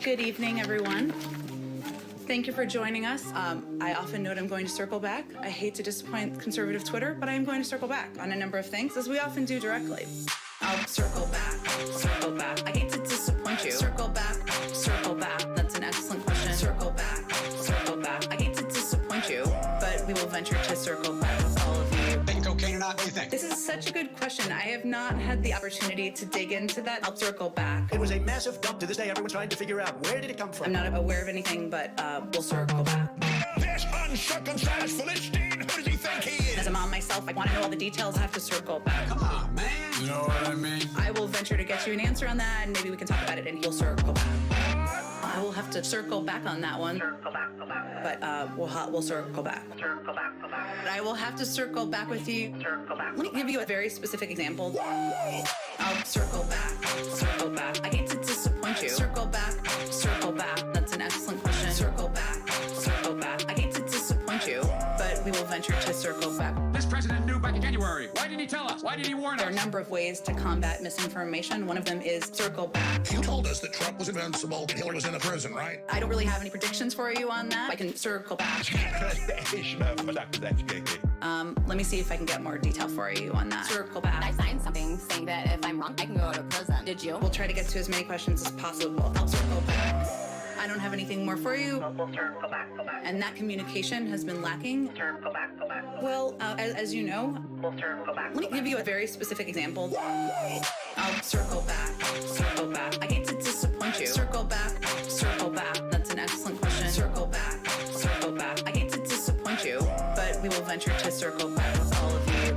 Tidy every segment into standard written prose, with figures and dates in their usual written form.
Good evening, everyone. Thank you for joining us. I often note I'm going to circle back. I hate to disappoint conservative Twitter, but I am going to circle back on a number of things, as we often do directly. I'll circle back, circle back. I hate to disappoint you. Circle back, circle back. That's an excellent question. Circle back, circle back. I hate to disappoint you, but we will venture to circle back with all of you. Taking cocaine or not, what do you think? This is such a good question. I have not had the opportunity to dig into that. I'll circle back. It was a massive dump. To this day, everyone's trying to figure out where did it come from. I'm not aware of anything, but we'll circle back. This uncircumcised Philistine, who does he think he is? As a mom myself, I want to know all the details. I have to circle back. Come on, man. You know what I mean? I will venture to get you an answer on that, and maybe we can talk about it, and you'll circle back. I will have to circle back on that one. Circle back. But we'll circle back. Circle back. But I will have to circle back with you. Circle back. Let me give you a very specific example. I'll circle back. Circle back. I hate to disappoint you. Circle back. Circle back. That's an excellent question. Circle back. Circle back. I hate to disappoint you, but we will venture to circle back. This president knew back in January. Why didn't he tell us? Why did he warn There are a us? number of ways to combat misinformation. One of them is circle back. You told us that Trump was invincible and Hillary was in the prison, right? I don't really have any predictions for you on that. I can circle back. Let me see if I can get more detail for you on that. Circle back. I signed something saying that if I'm wrong, I can go to prison. Did you? We'll try to get to as many questions as possible. I'll circle back. I don't have anything more for you. We'll circle back. And that communication has been lacking. Circle back. Well, as you know, We'll circle back. let me give you a very specific example. I'll circle back. Circle back. I hate to disappoint you. Circle back. Circle back. That's an excellent question. Circle back. Circle back. I hate to disappoint you, but we will venture to circle back with all of you.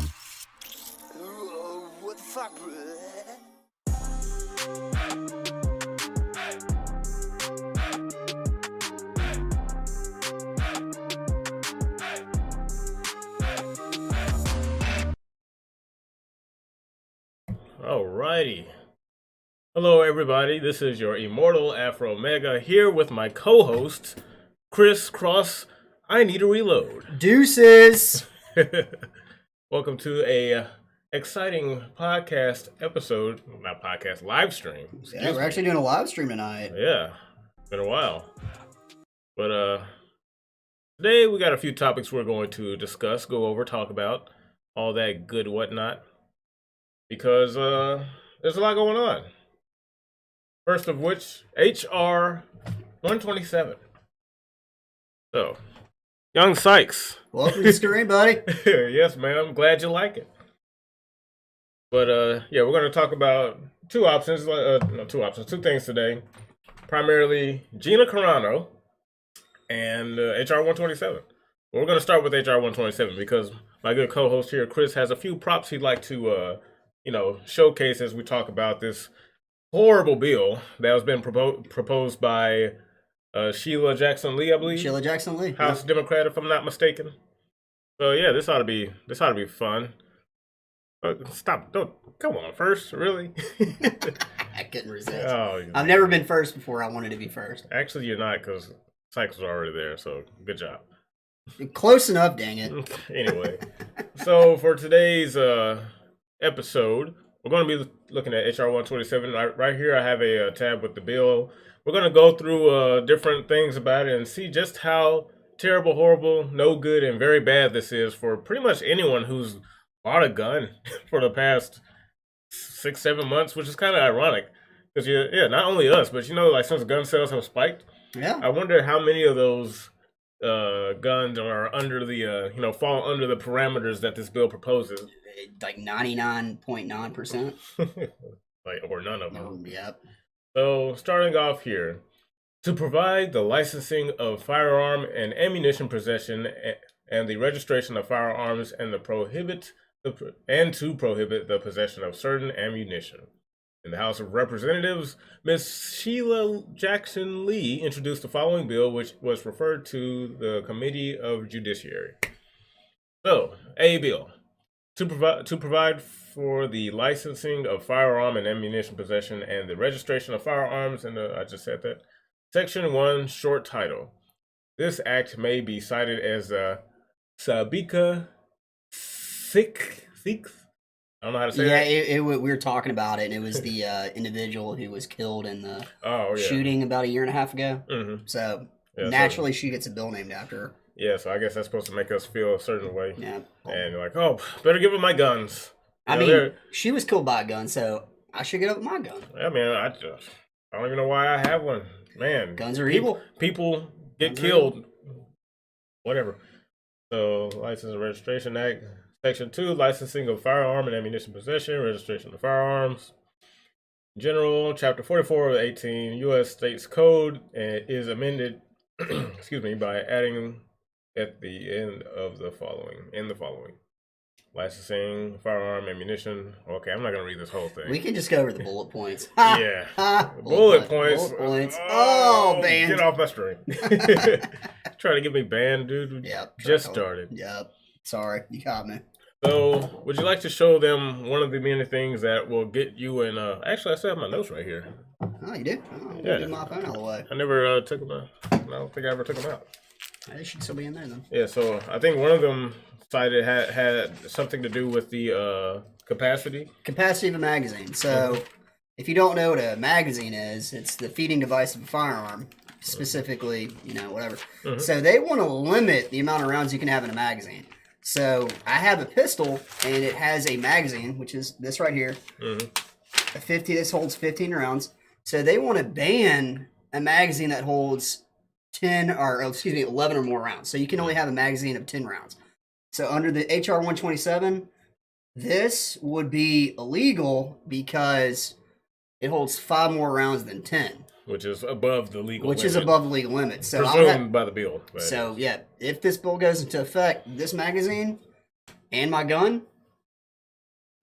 What the fuck, bro? Alrighty. Hello, everybody. This is your immortal AFROMEGA here with my co-host, Chris Cross. I need a reload. Deuces. Welcome to a exciting podcast episode, not podcast, live stream. Yeah, we're actually doing a live stream tonight. Yeah, been a while. But today we got a few topics we're going to discuss, go over, talk about, all that good whatnot. Because there's a lot going on. First of which, HR 127. So, Young Sykes. Welcome to the screen, buddy. Yes, man. I'm glad you like it. But yeah, we're going to talk about two things today. Primarily Gina Carano and HR 127. We're going to start with HR 127 because my good co-host here, Chris, has a few props he'd like to showcase as we talk about this horrible bill that has been proposed by Sheila Jackson Lee, I believe. Sheila Jackson Lee, House Democrat, if I'm not mistaken. So yeah, this ought to be fun. Stop! Don't come on first, really. I couldn't resist. Oh, I've never been first before. I wanted to be first. Actually, you're not because Sykes was already there. So good job. Close enough, dang it. Anyway, so for today's episode, we're going to be looking at HR 127. Right here, I have a tab with the bill. We're going to go through different things about it and see just how terrible, horrible, no good, and very bad this is for pretty much anyone who's bought a gun for the past 6-7 months, which is kind of ironic. Because, not only us, but like since gun sales have spiked, yeah, I wonder how many of those guns are under the, fall under the parameters that this bill proposes. Like 99.9%. Or none of them. Yep. So, starting off here, to provide the licensing of firearm and ammunition possession and the registration of firearms and to prohibit the possession of certain ammunition. In the House of Representatives, Ms. Sheila Jackson Lee introduced the following bill, which was referred to the Committee of Judiciary. So, a bill to provide for the licensing of firearm and ammunition possession and the registration of firearms, and I just said that. Section 1, short title. This act may be cited as Sabika Sixth I don't know how to say Yeah, that. we were talking about it, and it was the individual who was killed in the Oh, yeah. shooting about a year and a half ago. Mm-hmm. So Yeah, naturally, she gets a bill named after her. Yeah, so I guess that's supposed to make us feel a certain way. Yeah. And you're like, oh, better give her my guns. I You know, mean, they're- she was killed by a gun, so I should get up with my gun. I mean, I don't even know why I have one. Man. Guns are evil. People get Guns are killed. Whatever. So, License and Registration Act, Section 2, licensing of firearm and ammunition possession, registration of firearms. General, Chapter 44 of 18 U.S. States Code is amended, excuse me, by adding at the end of the following. Licensing, firearm, ammunition. Okay, I'm not going to read this whole thing. We can just go over the bullet points. Yeah. Bullet points. Bullet points. Oh, man. Get off my stream. Trying to get me banned, dude. Yep. Just started. Yep. Sorry, you caught me. So, would you like to show them one of the many things that will get you in? Actually, I still have my notes right here. Oh, you did? Oh, Yeah. get my phone out of the way. I never took them out. I don't think I ever took them out. They should still be in there then. Yeah, so I think one of them cited had something to do with the capacity. Capacity of a magazine. So, if you don't know what a magazine is, it's the feeding device of a firearm, specifically, whatever. So they want to limit the amount of rounds you can have in a magazine. So I have a pistol, and it has a magazine, which is this right here. A 50. This holds 15 rounds. So they want to ban a magazine that holds 11 or more rounds. So you can only have a magazine of 10 rounds. So under the HR 127, this would be illegal because it holds 5 more rounds than 10. Which is above the legal limit. Which is above the legal limit. So presumed by the bill. But so, yeah, if this bill goes into effect, this magazine and my gun,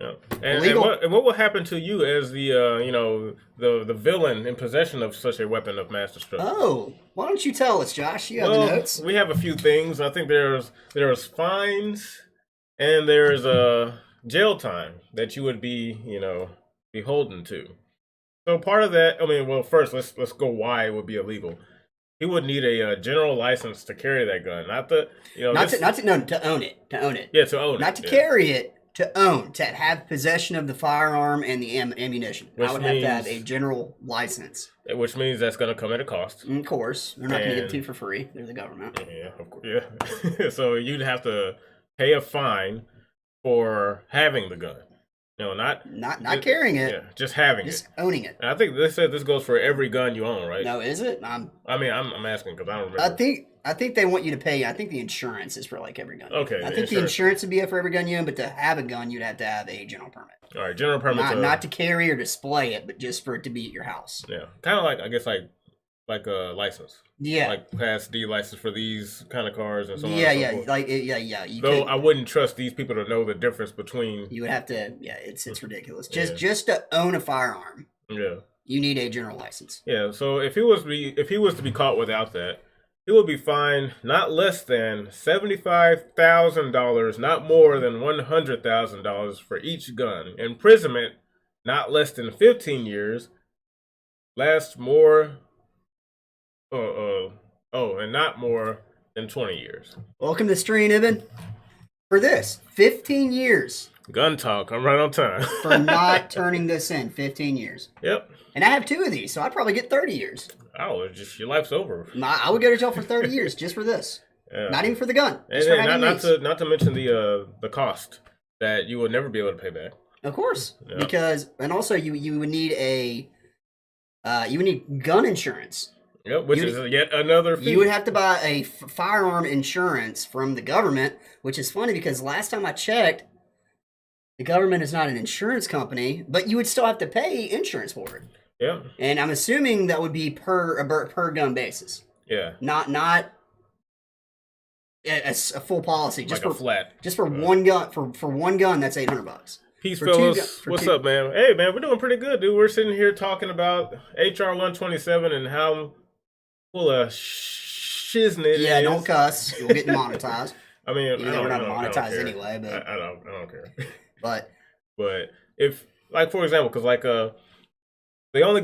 yeah. And illegal. what will happen to you as the the villain in possession of such a weapon of mass destruction? Oh, why don't you tell us, Josh? You have the notes. We have a few things. I think there's fines and there's jail time that you would be beholden to. So part of that, first let's go why it would be illegal. He would need a general license to carry that gun, not to own it. Yeah, to own it. Not to carry it, to own, to have possession of the firearm and the ammunition. Which I would have to have means- a general license. Which means that's going to come at a cost. Of course, they're not going to give it to you And- for free. They're the government. Yeah, of course. Yeah. So you'd have to pay a fine for having the gun. Not carrying it. Yeah, just having Just it. owning it. And I think they said this goes for every gun you own, right? No, is it? I'm asking because I don't remember. I think they want you to pay. I think the insurance is for like every gun. Okay, I the think the insurance. insurance would be for every gun you own, but to have a gun, you'd have to have a general permit. All right, general permit. Not to carry or display it, but just for it to be at your house. Yeah, kind of like I guess like a license. Yeah. Like Class D license for these kind of cars and so on. Yeah, and so yeah, forth. like yeah. You Though could, I wouldn't trust these people to know the difference between. you would have to. Yeah, it's ridiculous. Yeah. Just to own a firearm, Yeah. you need a general license. Yeah. So if he was to be caught without that, he would be fined not less than $75,000, not more than $100,000 for each gun. Imprisonment not less than 15 years. Lasts more. And not more than 20 years. Welcome to the stream, Ibn. For this, 15 years Gun talk. I'm right on time. for not turning this in. 15 years. Yep. And I have 2 of these, so I'd probably get 30 years. Oh, it's just your life's over. I would go to jail for 30 years just for this. Yeah. Not even for the gun. And Just for then having these. not to mention the cost that you would never be able to pay back. Of course, Yeah. because and also you would need gun insurance. Yep, which is yet another fee. You would have to buy a firearm insurance from the government, which is funny because last time I checked, the government is not an insurance company, but you would still have to pay insurance for it. Yeah. And I'm assuming that would be per gun basis, Yeah. not a full policy. Just Like for a flat. just for one gun. For one gun, that's $800. Peace, For two fellas. gu- for What's two- up, man? Hey, man, we're doing pretty good, dude. We're sitting here talking about HR 127 and how full of shiznit it Yeah, is. don't cuss. You'll get demonetized. I mean, Even though we're not I don't monetized care. anyway, but I don't care. but But if, like, for example, because the only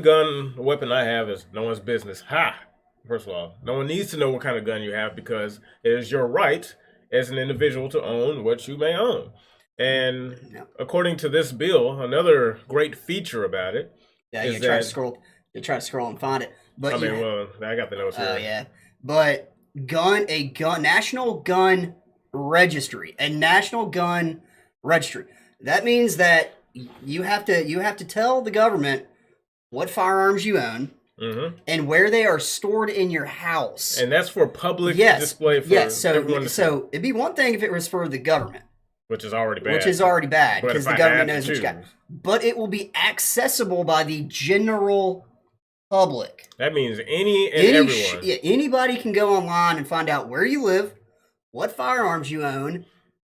weapon I have is no one's business. Ha! First of all, no one needs to know what kind of gun you have because it is your right as an individual to own what you may own. And according to this bill, another great feature about it is you try to scroll and find it. But I mean, well, I got the notes here. Oh yeah, but national gun registry, a national gun registry. That means that you have to tell the government what firearms you own and where they are stored in your house. And that's for public display for everyone to see. So it'd be one thing if it was for the government. Which is already bad. Which is already bad because the government knows what you got. But it will be accessible by the general public. That means everyone. Anybody can go online and find out where you live, what firearms you own,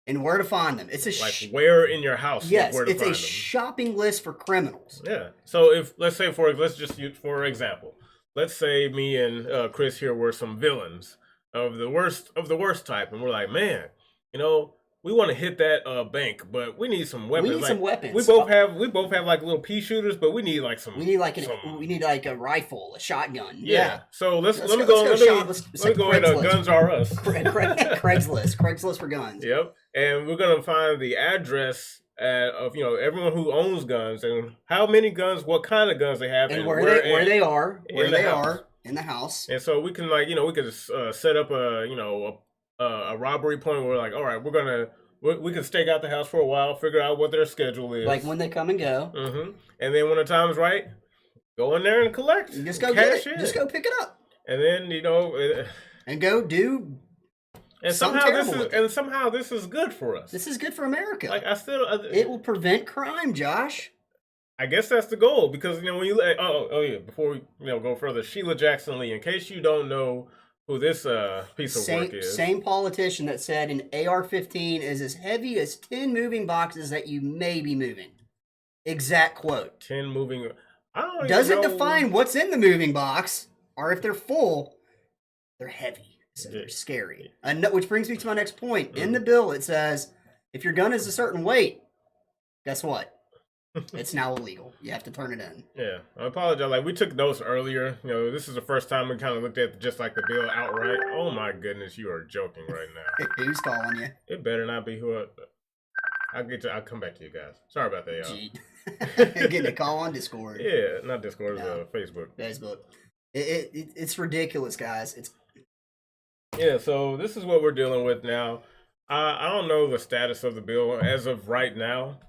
and where to find them. It's where in your house. Yes, where to it's find a them. shopping list for criminals. Yeah. So let's just use for example, let's say me and Chris here were some villains of the worst type, and we're like, man, we want to hit that bank, but we need some weapons. We need some weapons. We both have like little pea shooters, but we need like some. We need like a rifle, a shotgun. Yeah. So let me go into Guns R Us. Craigslist for guns. Yep. And we're gonna find the address of everyone who owns guns and how many guns, what kind of guns they have, and where they are in the house. And so we can we could set up a robbery point where we're like, all right, we can stake out the house for a while, figure out what their schedule is, like when they come and go, and then when the time's right, go in there and collect. Just go get it. Just go pick it up, and then and go do. And somehow this is good for us. This is good for America. Like it will prevent crime, Josh. I guess that's the goal because when you before we go further, Sheila Jackson Lee. In case you don't know who this piece of work is, same politician that said an AR-15 is as heavy as 10 moving boxes that you may be moving. Exact quote. 10 moving. Doesn't define what's in the moving box, or if they're full, they're heavy. So they're scary. Which brings me to my next point. In the bill, it says if your gun is a certain weight, guess what? It's now illegal. You have to turn it in. Yeah, I apologize. Like we took notes earlier. This is the first time we kind of looked at just like the bill outright. Oh my goodness, you are joking right now. Who's calling you? It better not be who. I'll come back to you guys. Sorry about that, y'all. Getting a call on Discord. Yeah, not Discord. Facebook. Facebook. It's ridiculous, guys. Yeah, so this is what we're dealing with now. I don't know the status of the bill as of right now.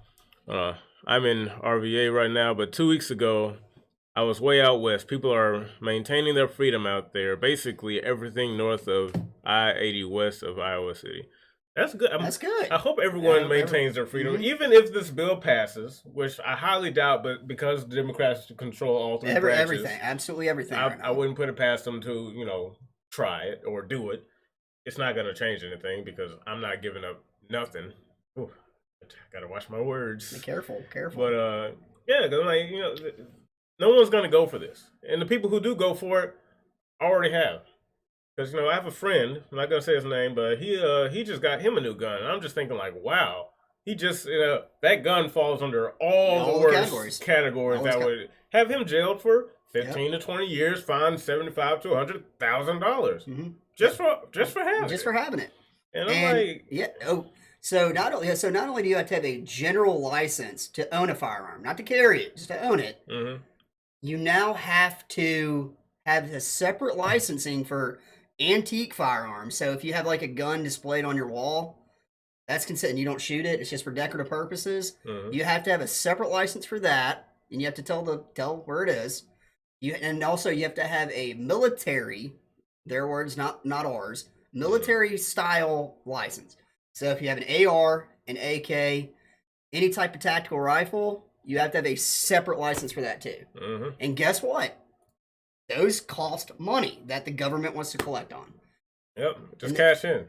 I'm in RVA right now, but 2 weeks ago, I was way out west. People are maintaining their freedom out there. Basically, everything north of I-80 west of Iowa City. That's good. That's good. I hope everyone maintains their freedom, even if this bill passes, which I highly doubt, but because the Democrats control all three branches. Everything, absolutely everything. I wouldn't put it past them to, try it or do it. It's not going to change anything because I'm not giving up nothing. Ooh, I gotta watch my words. Be careful. But yeah, because no one's going to go for this, and the people who do go for it already have. Because I have a friend. I'm not going to say his name, but he just got him a new gun. And I'm just thinking like, wow, he just that gun falls under all the worst categories that would have him jailed for 15 to 20 years, fined $75,000 to $100,000 just for having it. And I'm like, so not only do you have to have a general license to own a firearm, not to carry it, just to own it, you now have to have a separate licensing for antique firearms. So if you have like a gun displayed on your wall, that's considered, and you don't shoot it, it's just for decorative purposes. You have to have a separate license for that, and you have to tell where it is. And also you have to have a military, their words, not ours, military style license. So if you have an AR, an AK, any type of tactical rifle, you have to have a separate license for that too. And guess what? Those cost money that the government wants to collect on. Yep, just cash in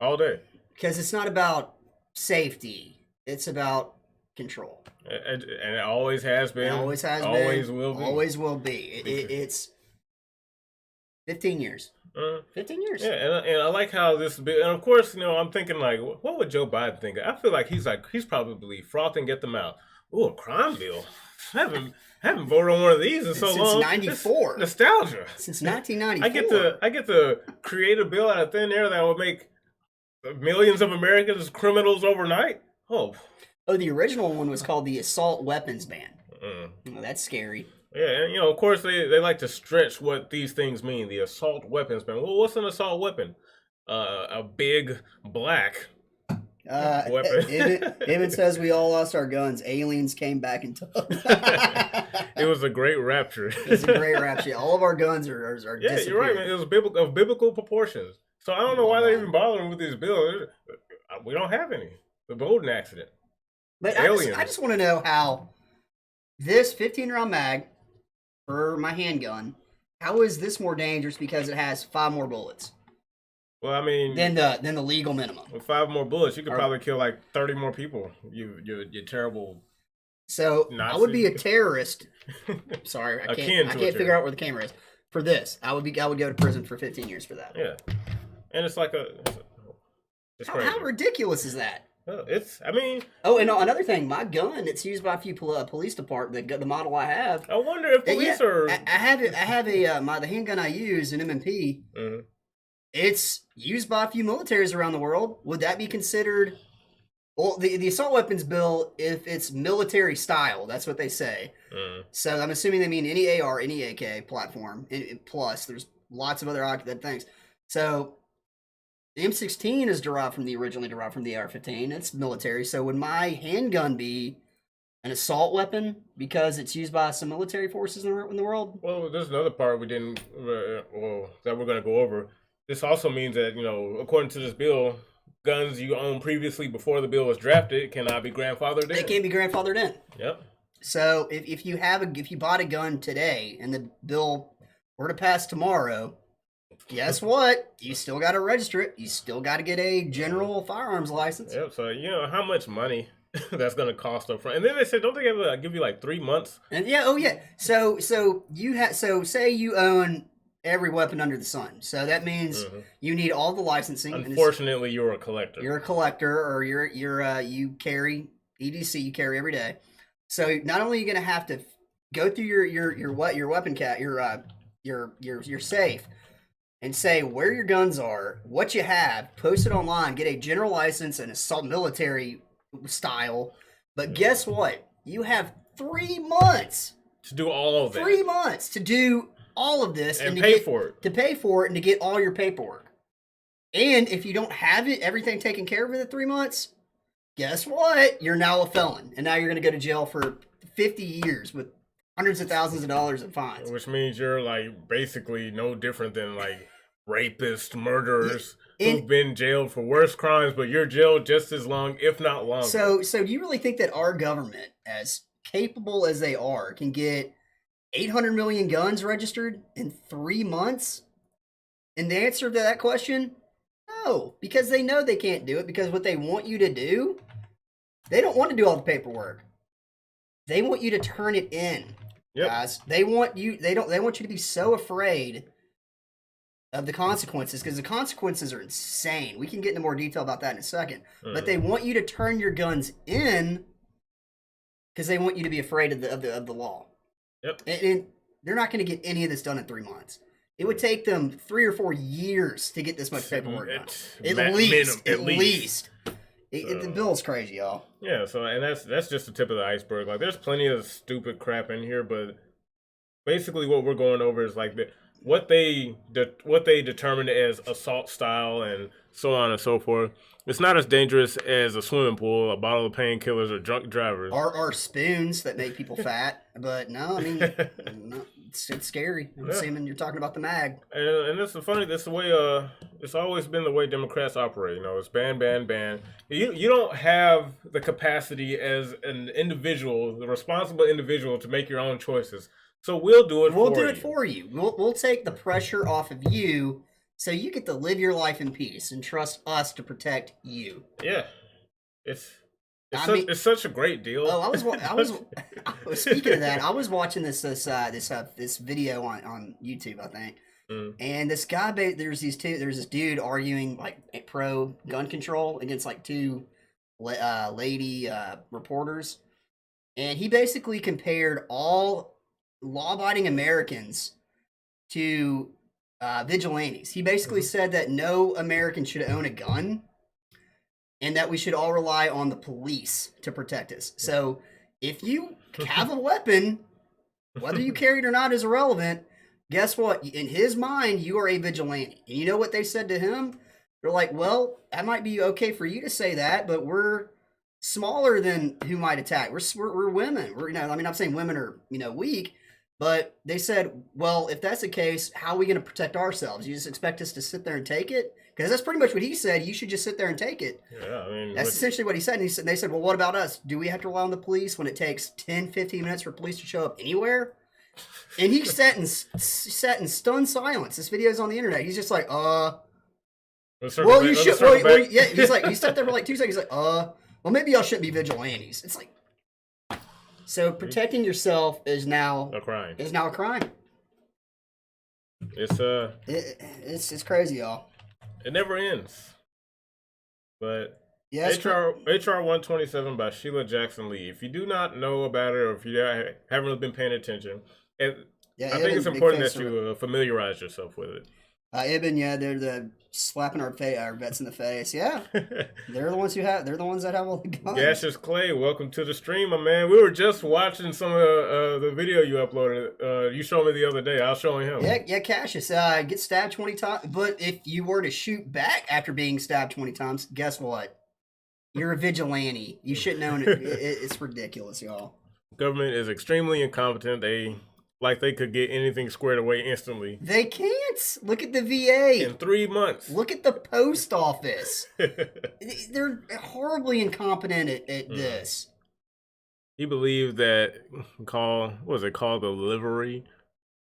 all day. Because it's not about safety; it's about control. And it always has been. Always will be. Always will be. It's 15 years. 15 years. Yeah, and I like how this bill, and of course, I'm thinking like, what would Joe Biden think? I feel like he's probably frothing at the mouth. Ooh, a crime bill. I haven't voted on one of these in so long. Since 94. Nostalgia. Since 1994. I get to create a bill out of thin air that would make millions of Americans criminals overnight. Oh. Oh, the original one was called the assault weapons ban. Mm. Oh, that's scary. Yeah, and of course they like to stretch what these things mean. The assault weapons ban. Well, what's an assault weapon? A big black weapon. Emmett says we all lost our guns. Aliens came back and took. It was a great rapture. It's a great rapture. All of our guns are yeah, you're right, man. It was biblical proportions. So I don't know why they're even bothering with these bills. We don't have any. The Bowden accident. But I just want to know how this 15-round mag for my handgun, how is this more dangerous because it has 5 more bullets? Well, I mean, than the legal minimum. With 5 more bullets, you could probably kill like 30 more people. You're terrible. So Nazi. I would be a terrorist. Sorry, I can't figure out where the camera is. For this, I would go to prison for 15 years for that. Yeah, and it's like it's crazy. How ridiculous is that? Well, I mean... Oh, and another thing, my gun, it's used by a few police departments, the model I have. I wonder if police are... I have the handgun I use, an M&P. Mm-hmm. It's used by a few militaries around the world. Would that be considered... Well, the assault weapons bill, if it's military style, that's what they say. Mm. So I'm assuming they mean any AR, any AK platform. Plus, there's lots of other things. So... The M16 is originally derived from the AR-15. It's military. So would my handgun be an assault weapon because it's used by some military forces in the world? Well, there's another part we didn't, that we're going to go over. This also means that, according to this bill, guns you owned previously before the bill was drafted cannot be grandfathered in. They can't be grandfathered in. Yep. So if you bought a gun today and the bill were to pass tomorrow, guess what? You still got to register it. You still got to get a general firearms license. Yep. So how much money that's going to cost up front. And then they said, don't they give you like 3 months? And So say you own every weapon under the sun. So that means you need all the licensing. Unfortunately, you're a collector. You're a collector, or you carry EDC. You carry every day. So not only are you going to have to go through your weapon cat, your safe, and say where your guns are, what you have, post it online, get a general license and assault military style. But guess what? You have 3 months to do all of that. 3 months to do all of this and pay for it. To pay for it and to get all your paperwork. And if you don't have everything taken care of in the 3 months, guess what? You're now a felon. And now you're going to go to jail for 50 years with hundreds of thousands of dollars in fines. Which means you're like basically no different than like rapists, murderers who've been jailed for worse crimes, but you're jailed just as long, if not longer. So do you really think that our government, as capable as they are, can get 800 million guns registered in 3 months? And the answer to that question, no, because they know they can't do it, because what they want you to do, they don't want to do all the paperwork. They want you to turn it in. Yep. Guys, they want you to be so afraid of the consequences, because the consequences are insane. We can get into more detail about that in a second. But they want you to turn your guns in because they want you to be afraid of the law. Yep. And they're not going to get any of this done in 3 months. It would take them 3 or 4 years to get this much paperwork done. At least. The bill's crazy, y'all. Yeah, and that's just the tip of the iceberg. Like, there's plenty of stupid crap in here, but basically what we're going over is like what they determine as assault style and so on and so forth. It's not as dangerous as a swimming pool, a bottle of painkillers, or drunk drivers. Or spoons that make people fat. But no, I mean, no, it's scary. I'm assuming you're talking about the mag. And it's funny. That's the way. It's always been the way Democrats operate. It's ban, ban, ban. You don't have the capacity as an individual, the responsible individual, to make your own choices. So we'll do it. We'll do it for you. We'll take the pressure off of you, so you get to live your life in peace and trust us to protect you. Yeah, it's such a great deal. Oh, I was speaking of that. I was watching this video on YouTube, I think. And this guy, there's this dude arguing like pro gun control against like 2 lady reporters, and he basically compared all law-abiding Americans to vigilantes. He basically said that no American should own a gun, and that we should all rely on the police to protect us. So if you have a weapon, whether you carry it or not is irrelevant. Guess what? In his mind, you are a vigilante. And you know what they said to him? They're like, well, that might be okay for you to say that, but we're smaller than who might attack. We're women. I'm not saying women are, weak, but they said, well, if that's the case, how are we going to protect ourselves? You just expect us to sit there and take it? Because that's pretty much what he said. You should just sit there and take it. Yeah, I mean, that's essentially what he said. And they said, well, what about us? Do we have to rely on the police when it takes 10, 15 minutes for police to show up anywhere? And he sat in stunned silence. This video is on the internet. He's just like, well, you should. Well, yeah, he sat there for like 2 seconds. He's like, well, maybe y'all shouldn't be vigilantes. It's like, so protecting yourself is now a crime. It's crazy, y'all. It never ends. But yeah, HR 127 by Sheila Jackson Lee. If you do not know about it, or if you haven't really been paying attention, I think it's important that you familiarize yourself with it. Ibn, they're slapping our vets in the face. Yeah, they're the ones that have all the guns. Gaseous Clay, welcome to the stream, my man. We were just watching some of the video you uploaded. You showed me the other day. I was showing him. Yeah, Cassius, get stabbed 20 times. But if you were to shoot back after being stabbed 20 times, guess what? You're a vigilante. You should know it. It's ridiculous, y'all. Government is extremely incompetent. They could get anything squared away instantly. They can't. Look at the VA. In 3 months. Look at the post office. They're horribly incompetent at this. He believed that call the delivery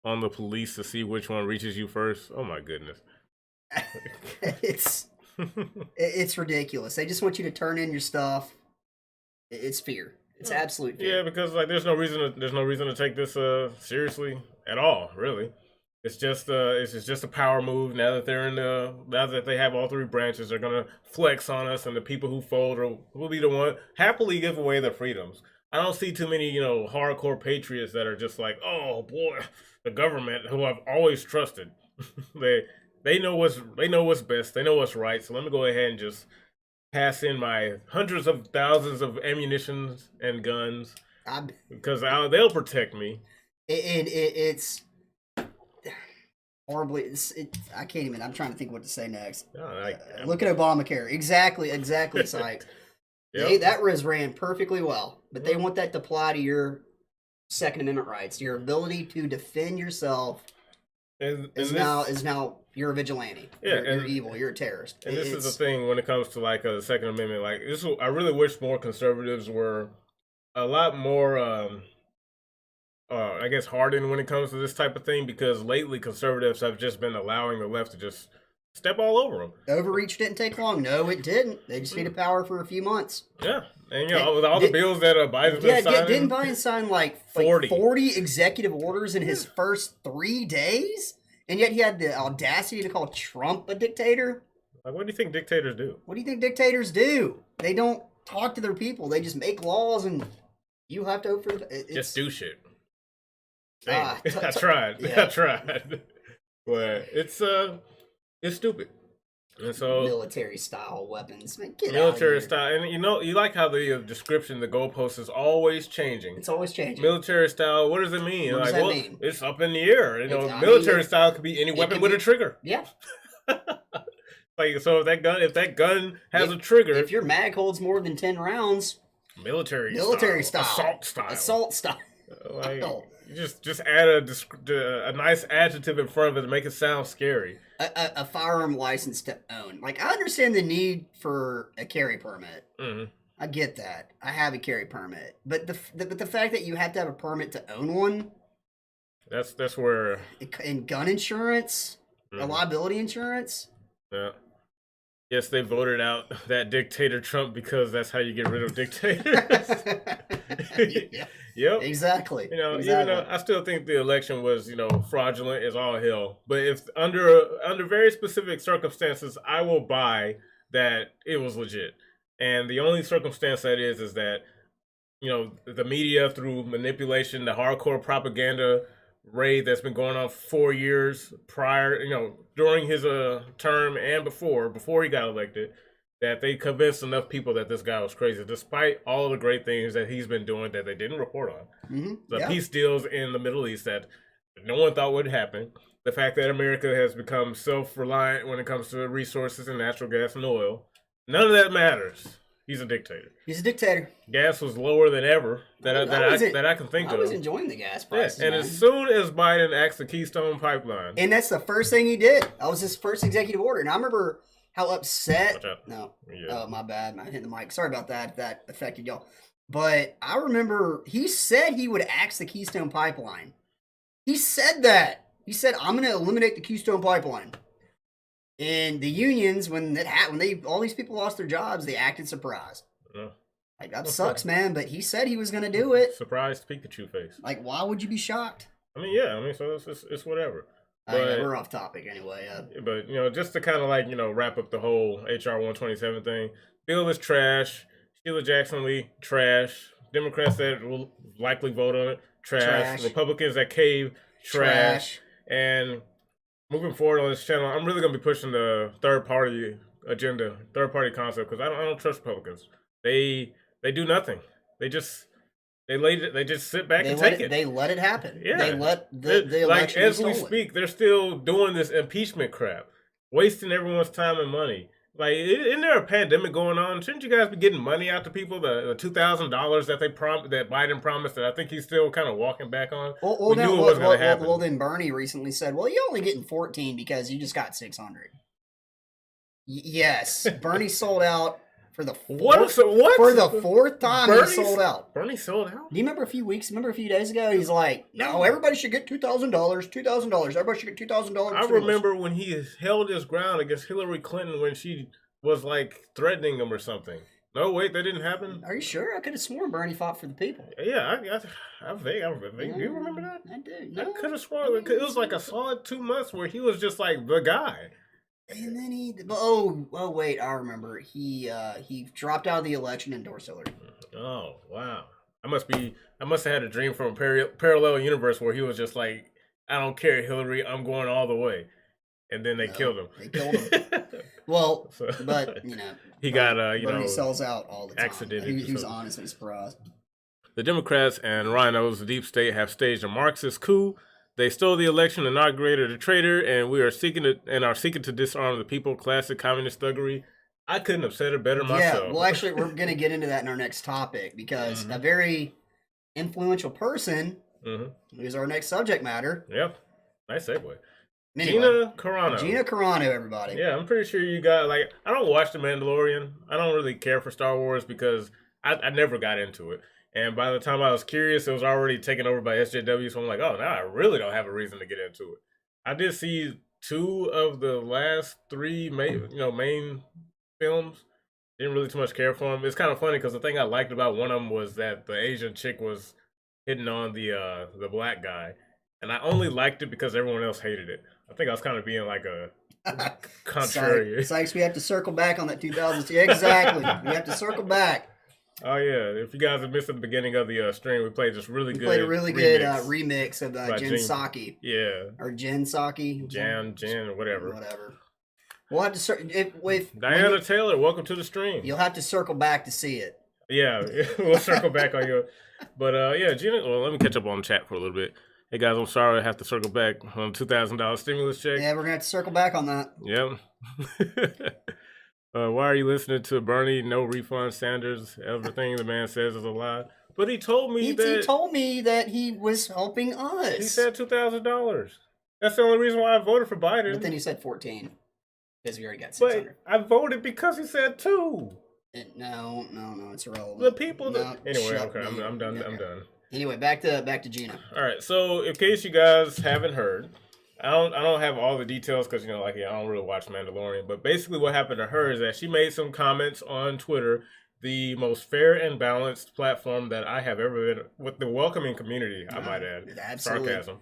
on the police to see which one reaches you first. Oh my goodness. It's ridiculous. They just want you to turn in your stuff. It's fear. It's absolute fear. Yeah, because there's no reason to take this seriously at all, really. It's just a power move. Now that they have all three branches, they're gonna flex on us, and the people who fold will be the one happily give away their freedoms. I don't see too many, hardcore patriots that are just like, oh boy, the government, who I've always trusted. they know what's best. They know what's right. So let me go ahead and just pass in my hundreds of thousands of ammunitions and guns because they'll protect me. It's horribly. I can't even. I'm trying to think what to say next. Look at Obamacare. Exactly, Sykes. Yep. That ran perfectly well, but they want that to apply to your Second Amendment rights. Your ability to defend yourself is now you're a vigilante. Yeah, you're evil. You're a terrorist. And this is the thing when it comes to the Second Amendment. I really wish more conservatives were a lot more, hardened when it comes to this type of thing, because lately conservatives have just been allowing the left to just step all over them. Overreach didn't take long. No, it didn't. They just needed power for a few months. Yeah, and with all the bills that Biden's been signing. Didn't Biden sign 40 executive orders in his first 3 days? And yet he had the audacity to call Trump a dictator? What do you think dictators do? What do you think dictators do? They don't talk to their people. They just make laws and you have to vote for just do shit. I tried. Yeah. I tried. But it's stupid. And so military style weapons. Man, military style. And you like how the description, the goalpost is always changing. It's always changing. Military style, what does it mean? What does that mean? It's up in the air. Military style could be any weapon with a trigger. Yeah. So if that gun has a trigger. If your mag holds more than 10 rounds, military style. Assault style. You just add a nice adjective in front of it to make it sound scary. A firearm license to own. I understand the need for a carry permit. Mm-hmm. I get that. I have a carry permit, but the fact that you have to have a permit to own one. That's where. And gun insurance, liability insurance. Yeah. Yes, they voted out that dictator Trump because that's how you get rid of dictators. Yeah. Yep. Exactly. Even though I still think the election was, fraudulent as all hell. But if under very specific circumstances, I will buy that it was legit. And the only circumstance that is that, the media, through manipulation, the hardcore propaganda raid that's been going on for 4 years prior, during his term and before he got elected, that they convinced enough people that this guy was crazy, despite all of the great things that he's been doing that they didn't report on. The peace deals in the Middle East that no one thought would happen. The fact that America has become self-reliant when it comes to resources and natural gas and oil. None of that matters. He's a dictator. He's a dictator. Gas was lower than ever that I can think of. I was enjoying the gas prices. And as soon as Biden axed the Keystone Pipeline, and that's the first thing he did. That was his first executive order. And I remember how upset. Watch out. No, Yeah. oh my bad. I hit the mic. Sorry about that. If that affected y'all. But I remember he said he would axe the Keystone Pipeline. He said that. He said, "I'm going to eliminate the Keystone Pipeline." And the unions, when all these people lost their jobs, they acted surprised. Like, that sucks, man. But he said he was going to do it. Surprised Pikachu face. Like, why would you be shocked? I mean, yeah. I mean, so it's whatever. But, we're off topic anyway. But just to kind of like wrap up the whole HR 127 thing. Bill is trash. Sheila Jackson Lee trash. Democrats that will likely vote on it trash. Republicans that cave trash. And moving forward on this channel, I'm really gonna be pushing the third party agenda, third party concept, because I don't trust Republicans. They do nothing. They just sit back and take it. They let it happen. Yeah. They let the election as be we stolen. speak, they're still doing this impeachment crap, wasting everyone's time and money. Like, isn't there a pandemic going on? Shouldn't you guys be getting money out to people? The $2,000 that that Biden promised that I think he's still kind of walking back on. Well, then Bernie recently said, "Well, you're only getting 14 because you just got 600." Yes, Bernie sold out for the fourth, for the fourth time. He sold out. Bernie sold out. Do you remember a few days ago? He's like, "No, everybody should get $2,000. $2,000. Everybody should get $2,000." I remember when he held his ground against Hillary Clinton when she was like threatening him or something. No, wait, that didn't happen. Are you sure? I could have sworn Bernie fought for the people. Yeah, I think. Do you remember that? I do. No, I could have sworn it was like a solid 2 months where he was just like the guy. And then wait, I remember. He dropped out of the election and endorsed Hillary. Oh, wow. I must have had a dream from a parallel universe where he was just like, "I don't care, Hillary, I'm going all the way." And then they killed him. They killed him. Well, but he got he sells out all the time. accidented. He was honestly surprised. The Democrats and rhinos, the deep state, have staged a Marxist coup. They stole the election, inaugurated a traitor, and are seeking to disarm the people. Classic communist thuggery. I couldn't have said it better myself. Yeah, well, actually, we're going to get into that in our next topic because a very influential person is our next subject matter. Yep, nice segue. Anyway, Gina Carano. Gina Carano, everybody. Yeah, I'm pretty sure you got, like, I don't watch The Mandalorian. I don't really care for Star Wars because I never got into it. And by the time I was curious, it was already taken over by SJW. So I'm like, oh, now I really don't have a reason to get into it. I did see 2 of the last 3 main films. Didn't really too much care for them. It's kind of funny because the thing I liked about one of them was that the Asian chick was hitting on the black guy. And I only liked it because everyone else hated it. I think I was kind of being like a contrary. Sykes, we have to circle back on that 2000s. Exactly. We have to circle back. Oh, yeah. If you guys have missed at the beginning of the stream, we played this really good remix of Jen Psaki. Yeah. Or Jen Psaki. Jen, whatever. We'll have to Diana Taylor, welcome to the stream. You'll have to circle back to see it. Yeah, we'll circle back on you. But yeah, Gina, well, let me catch up on the chat for a little bit. Hey guys, I'm sorry I have to circle back on $2,000 stimulus check. Yeah, we're gonna have to circle back on that. Yep. Why are you listening to Bernie? No refund, Sanders. Everything the man says is a lie. But he told me he told me that he was helping us. He said $2,000. That's the only reason why I voted for Biden. But then he said 14 because we already got 600. But I voted because he said 2. No, it's irrelevant. The people. Anyway, okay, I'm done. Okay. I'm done. Anyway, back to Gina. All right. So, in case you guys haven't heard, I don't have all the details because I don't really watch Mandalorian. But basically, what happened to her is that she made some comments on Twitter, the most fair and balanced platform that I have ever been with, the welcoming community. I might add. Absolutely. Sarcasm.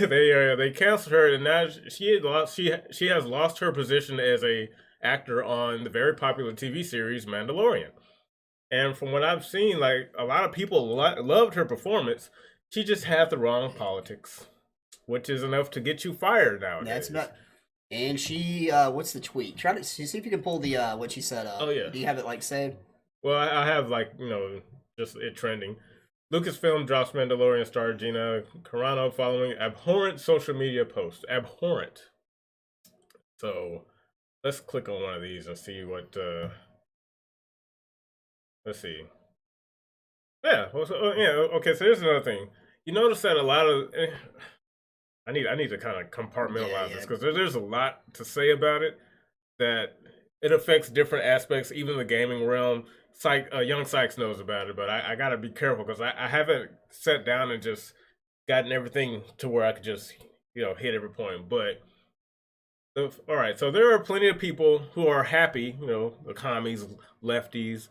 They canceled her, and now she has lost her position as a actor on the very popular TV series Mandalorian. And from what I've seen, like, a lot of people loved her performance. She just had the wrong politics, which is enough to get you fired nowadays. And she, what's the tweet? Try to see if you can pull the what she said. Oh, yeah. Do you have it like saved? Well, I have like just it trending. Lucasfilm drops Mandalorian star Gina Carano following abhorrent social media post. Abhorrent. So let's click on one of these and see what. Let's see. Yeah. Well, okay. So here's another thing. You notice that a lot of. I need to kind of compartmentalize this because there's a lot to say about it that it affects different aspects, even the gaming realm. Young Sykes knows about it, but I got to be careful because I haven't sat down and just gotten everything to where I could just hit every point. But all right, so there are plenty of people who are happy, the commies, lefties,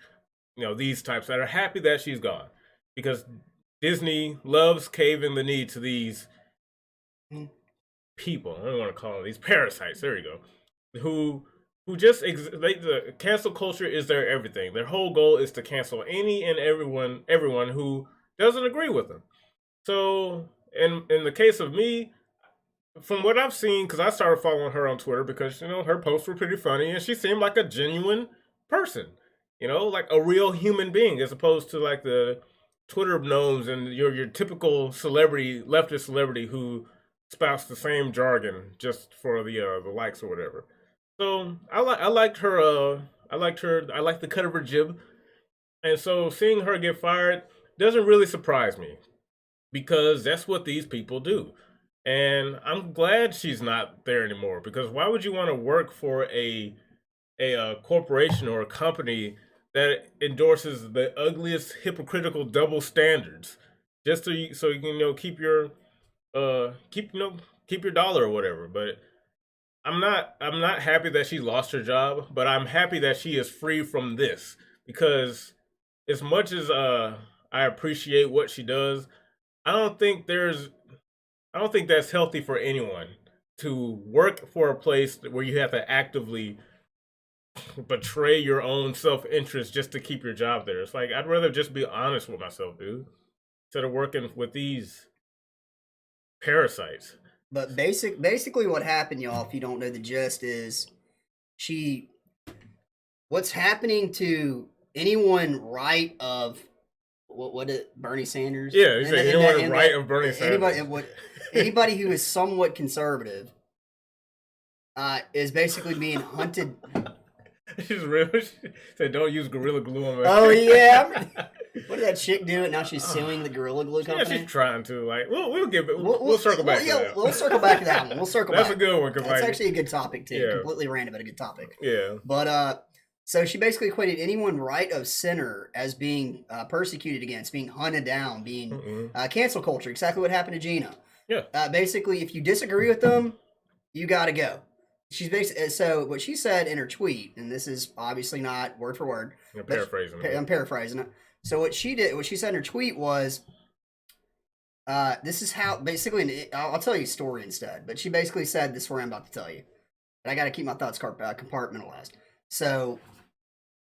these types that are happy that she's gone because Disney loves caving the knee to these people. I don't want to call them these parasites. There you go. Who just the cancel culture is their everything. Their whole goal is to cancel any and everyone who doesn't agree with them. So in the case of me, from what I've seen, because I started following her on Twitter because her posts were pretty funny and she seemed like a genuine person, like a real human being, as opposed to like the Twitter gnomes and your typical celebrity, leftist celebrity who spouts the same jargon just for the likes or whatever. So I liked her. I liked the cut of her jib, and so seeing her get fired doesn't really surprise me because that's what these people do. And I'm glad she's not there anymore because why would you want to work for a corporation or a company that endorses the ugliest hypocritical double standards just so you can keep your dollar or whatever? But I'm not happy that she lost her job, but I'm happy that she is free from this because as much as I appreciate what she does, I don't think that's healthy for anyone to work for a place where you have to actively betray your own self-interest just to keep your job there. It's like I'd rather just be honest with myself, dude, instead of working with these parasites. But basically what happened, y'all, if you don't know the gist, is what's happening to anyone right of Bernie Sanders? Yeah, anyone right of Bernie Sanders. Anybody who is somewhat conservative is basically being hunted. She's real. She said, "Don't use Gorilla Glue on my." Oh yeah. What did that chick do? Now she's suing the Gorilla Glue company. Yeah, she's trying to. Like, we'll circle back. We'll circle back to that one. We'll circle back. That's a good one. That's actually a good topic too. Yeah. Completely random, but a good topic. Yeah. But so she basically equated anyone right of center as being persecuted against, being hunted down, being cancel culture. Exactly what happened to Gina. Yeah. Basically, if you disagree with them, you got to go. She's basically so what she said in her tweet, and this is obviously not word for word. I'm paraphrasing. I'm paraphrasing it. So what she said in her tweet was, this is how basically. I'll tell you a story instead. But she basically said this is what I'm about to tell you. And I got to keep my thoughts compartmentalized. So,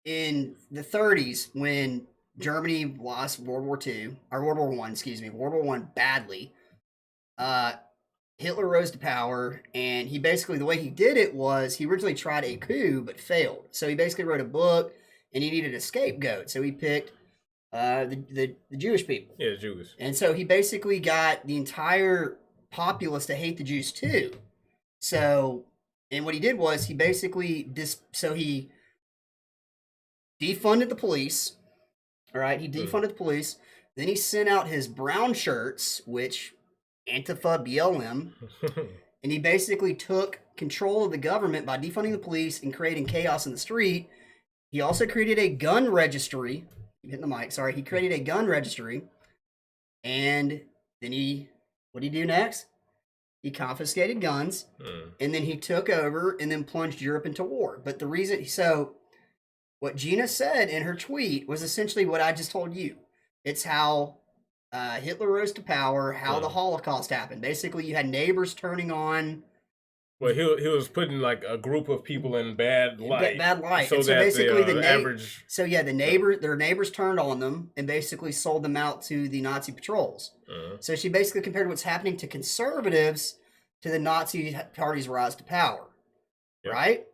in the 30s, when Germany lost World War I badly, Hitler rose to power, and he basically, the way he did it was he originally tried a coup but failed. So he basically wrote a book, and he needed a scapegoat. So he picked the Jewish people. Yeah, Jews. And so he basically got the entire populace to hate the Jews too. So, and what he did was he basically he defunded the police. All right, he defunded the police. Then he sent out his brown shirts, which Antifa, BLM, and he basically took control of the government by defunding the police and creating chaos in the street. He also created a gun registry. I'm hitting the mic. Sorry. He created a gun registry, and then what did he do next? He confiscated guns, and then he took over and then plunged Europe into war. But the reason, what Gina said in her tweet was essentially what I just told you. It's how Hitler rose to power, how the Holocaust happened. Basically, you had neighbors turning on. Well, he was putting like a group of people in bad light. Bad light. So basically, the average. So yeah, their neighbors turned on them and basically sold them out to the Nazi patrols. So she basically compared what's happening to conservatives to the Nazi Party's rise to power. right?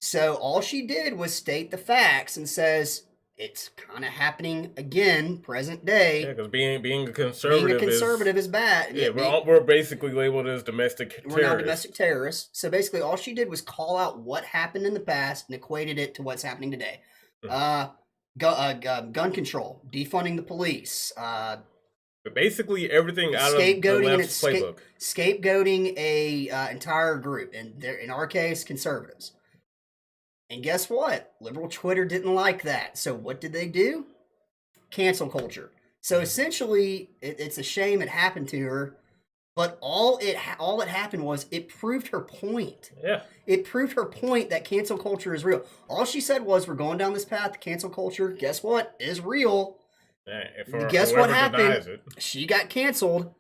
So all she did was state the facts and says it's kind of happening again, present day. Yeah, because being a conservative is bad. Yeah, we're basically labeled as domestic terrorists. We're now domestic terrorists. So basically, all she did was call out what happened in the past and equated it to what's happening today. Gun control, defunding the police, basically everything out of the left's playbook. Scapegoating a entire group, and in our case, conservatives. And guess what? Liberal Twitter didn't like that. So what did they do? Cancel culture. So essentially, it's a shame it happened to her, but all it happened was it proved her point. Yeah. It proved her point that cancel culture is real. All she said was, we're going down this path. Cancel culture, guess what? Is real. Guess what happened? She got canceled.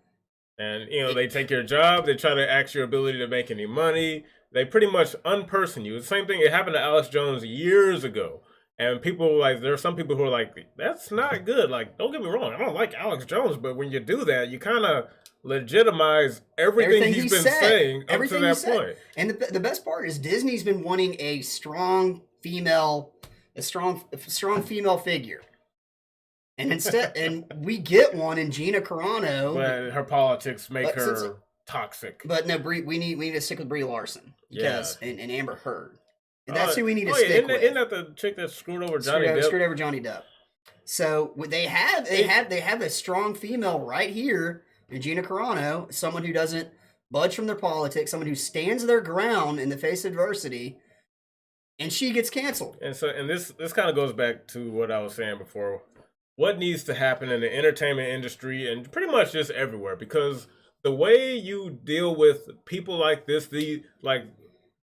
And, they take your job. They try to ask your ability to make any money. They pretty much unperson you. The same thing, it happened to Alex Jones years ago. And people there are some people who are like, that's not good. Like, don't get me wrong, I don't like Alex Jones, but when you do that, you kind of legitimize everything he's been saying up to that point. And the best part is Disney's been wanting a strong female figure. And and we get one in Gina Carano. But her politics make her toxic. But no, we need to stick with Brie Larson and Amber Heard. That's who we need to stick with. Isn't that the chick that screwed over Johnny Depp? Screwed over Johnny Depp. So they have a strong female right here in Gina Carano, someone who doesn't budge from their politics, someone who stands their ground in the face of adversity, and she gets canceled. And this kind of goes back to what I was saying before. What needs to happen in the entertainment industry and pretty much just everywhere, because the way you deal with people like this, the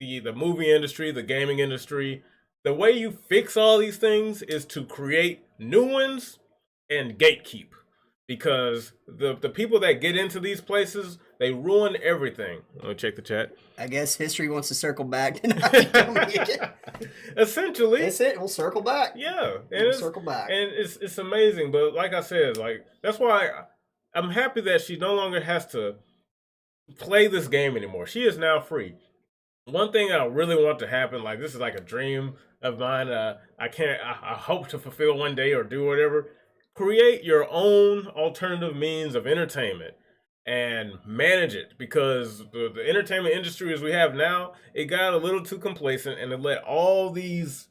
movie industry, the gaming industry, the way you fix all these things is to create new ones and gatekeep. Because the people that get into these places, they ruin everything. Let me check the chat. I guess history wants to circle back tonight. Essentially. That's it. We'll circle back. Yeah. We'll circle back. And it's amazing. But like I said, that's why I'm happy that she no longer has to play this game anymore. She is now free. One thing I really want to happen, this is like a dream of mine. I hope to fulfill one day or do whatever. Create your own alternative means of entertainment and manage it, because the entertainment industry as we have now, it got a little too complacent and it let all these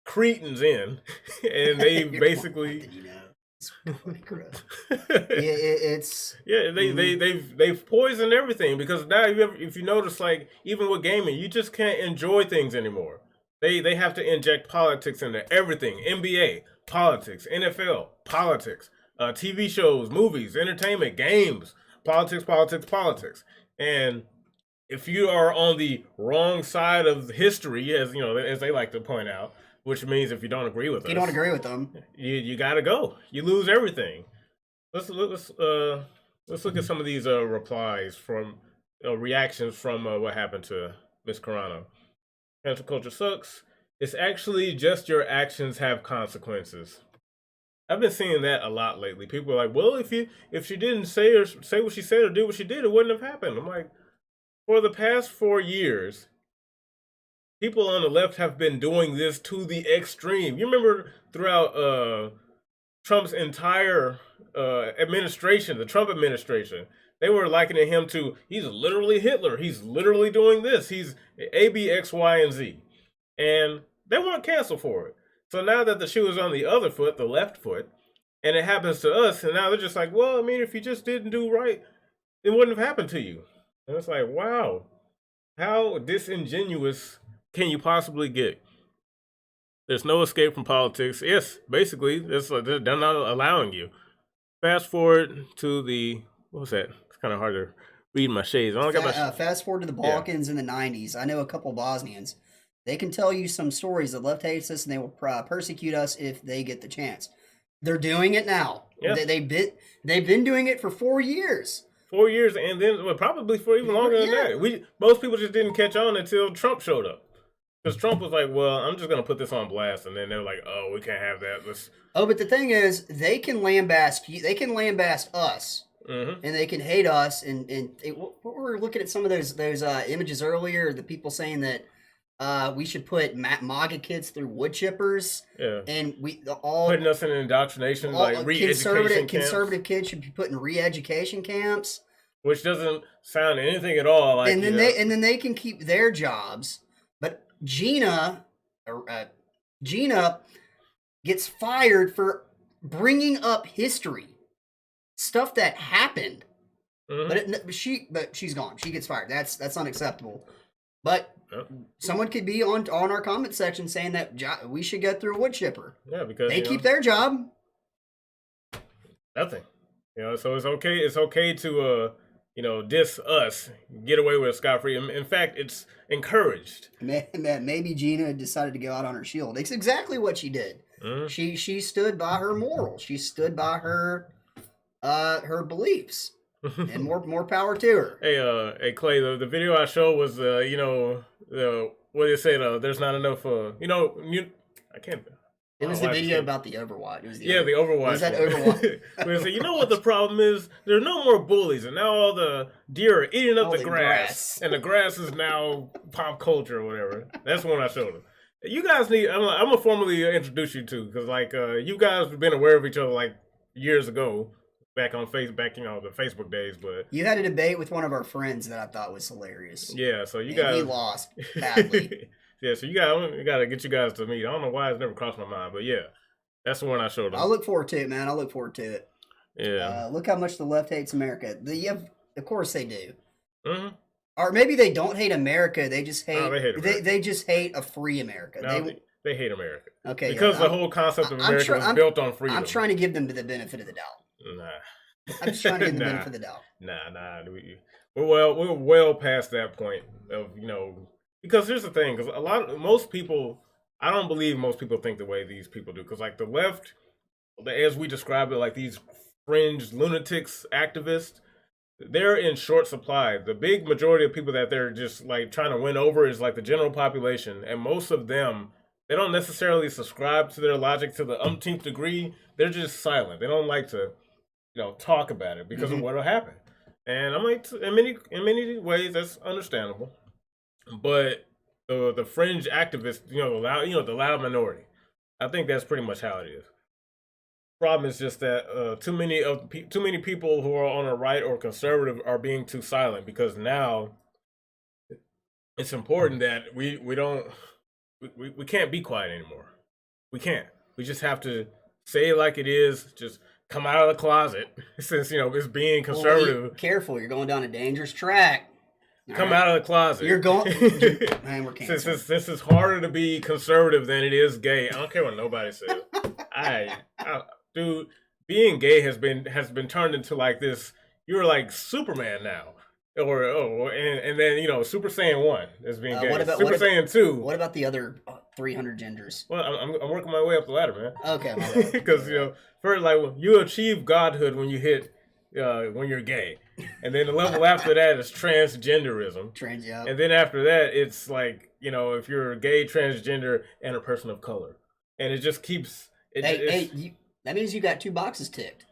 cretins in, and they basically they've poisoned everything, because now if you notice, even with gaming, you just can't enjoy things anymore. They have to inject politics into everything. NBA, politics. NFL, politics. TV shows, movies, entertainment, games, politics. And if you are on the wrong side of history, as they like to point out, which means if you don't agree with us, you don't agree with them, you gotta go. You lose everything. Let's look at some of these replies from reactions from what happened to Miss Carano. Cancel culture sucks. It's actually just your actions have consequences. I've been seeing that a lot lately. People are like, well, if she didn't say what she said or do what she did, it wouldn't have happened. I'm like, for the past 4 years, people on the left have been doing this to the extreme. You remember throughout Trump's entire administration, the Trump administration, they were likening him to, he's literally Hitler. He's literally doing this. He's A, B, X, Y, and Z. And they weren't canceled for it. So now that the shoe is on the other foot, the left foot, and it happens to us, and now they're just like, well, I mean, if you just didn't do right, it wouldn't have happened to you. And it's like, wow, how disingenuous can you possibly get? There's no escape from politics. Yes, basically, they're not allowing you. Fast forward to the, what was that? It's kind of hard to read my shades. I only got my fast forward to the Balkans in the 90s. I know a couple Bosnians. They can tell you some stories. The left hates us, and they will persecute us if they get the chance. They're doing it now. Yeah. They've been doing it for 4 years. 4 years, and then probably for even longer than that. Most people just didn't catch on until Trump showed up. Because Trump was like, well, I'm just going to put this on blast. And then they're like, oh, we can't have that. But the thing is, they can lambast you. They can lambast us Mm-hmm. and they can hate us. And we were looking at some of those images earlier. The people saying that we should put MAGA kids through wood chippers. Yeah. And we all putting us in indoctrination, like re-education camps. Conservative kids should be put in re-education camps. Which doesn't sound anything at all like. And then they can keep their jobs. But Gina gets fired for bringing up history, stuff that happened. Mm-hmm. But she's gone. She gets fired. That's unacceptable. But someone could be on our comment section saying that we should go through a wood chipper. Yeah, because they keep their job. Nothing. So it's okay. It's okay to diss us, get away with scot-free. In fact, it's encouraged. Maybe Gina decided to go out on her shield. It's exactly what she did. Mm-hmm. She stood by her morals. She stood by her beliefs. And more power to her. Hey Clay, the video I showed was what do you say? There's not enough. I can't. It was the video about the Overwatch. It was the Overwatch. It was that Overwatch? We say, you know what the problem is? There's no more bullies, and now all the deer are eating up the grass, and the grass is now pop culture or whatever. That's the one I showed them. You guys need. I'm gonna formally introduce you to, because you guys have been aware of each other like years ago. Back on the Facebook days, but you had a debate with one of our friends that I thought was hilarious. Yeah, so you guys he lost badly. Yeah, so you got to get you guys to meet. I don't know why it's never crossed my mind, but yeah, that's the one I showed them. I'll look forward to it, man. I'll look forward to it. Yeah. Look how much the left hates America. Of course they do. Mm-hmm. Or maybe they don't hate America. They just hate. No, they hate America. They just hate a free America. No, they hate America. Okay. Because the whole concept of America was built on freedom. I'm trying to give them the benefit of the doubt. Nah. I'm just trying to get the benefit of the doubt. Nah. We're well past that point of because here's the thing, because most people, I don't believe most people think the way these people do, because the left, as we describe it, these fringe lunatics, activists, they're in short supply. The big majority of people that they're just trying to win over is the general population, and most of them, they don't necessarily subscribe to their logic to the umpteenth degree. They're just silent. They don't like to talk about it because of what'll happen. And I'm in many ways that's understandable. But the fringe activists, the loud minority, I think that's pretty much how it is. Problem is just that too many people who are on the right or conservative are being too silent, because now it's important that we can't be quiet anymore. We can't. We just have to say it like it is. Just come out of the closet, since it's being conservative. Well, careful, you're going down a dangerous track. Come out of the closet. You're going. Man, we're canceled. Since it's harder to be conservative than it is gay. I don't care what nobody says. Dude, being gay has been turned into this. You're Superman now, and then Super Saiyan 1 is being gay. Super Saiyan 2. What about the other 300 genders? Well, I'm working my way up the ladder, man. Okay, because first you achieve godhood when you hit when you're gay, and then the level after that is transgenderism. And then after that, it's if you're gay, transgender, and a person of color, and it just keeps. That means you got 2 boxes ticked.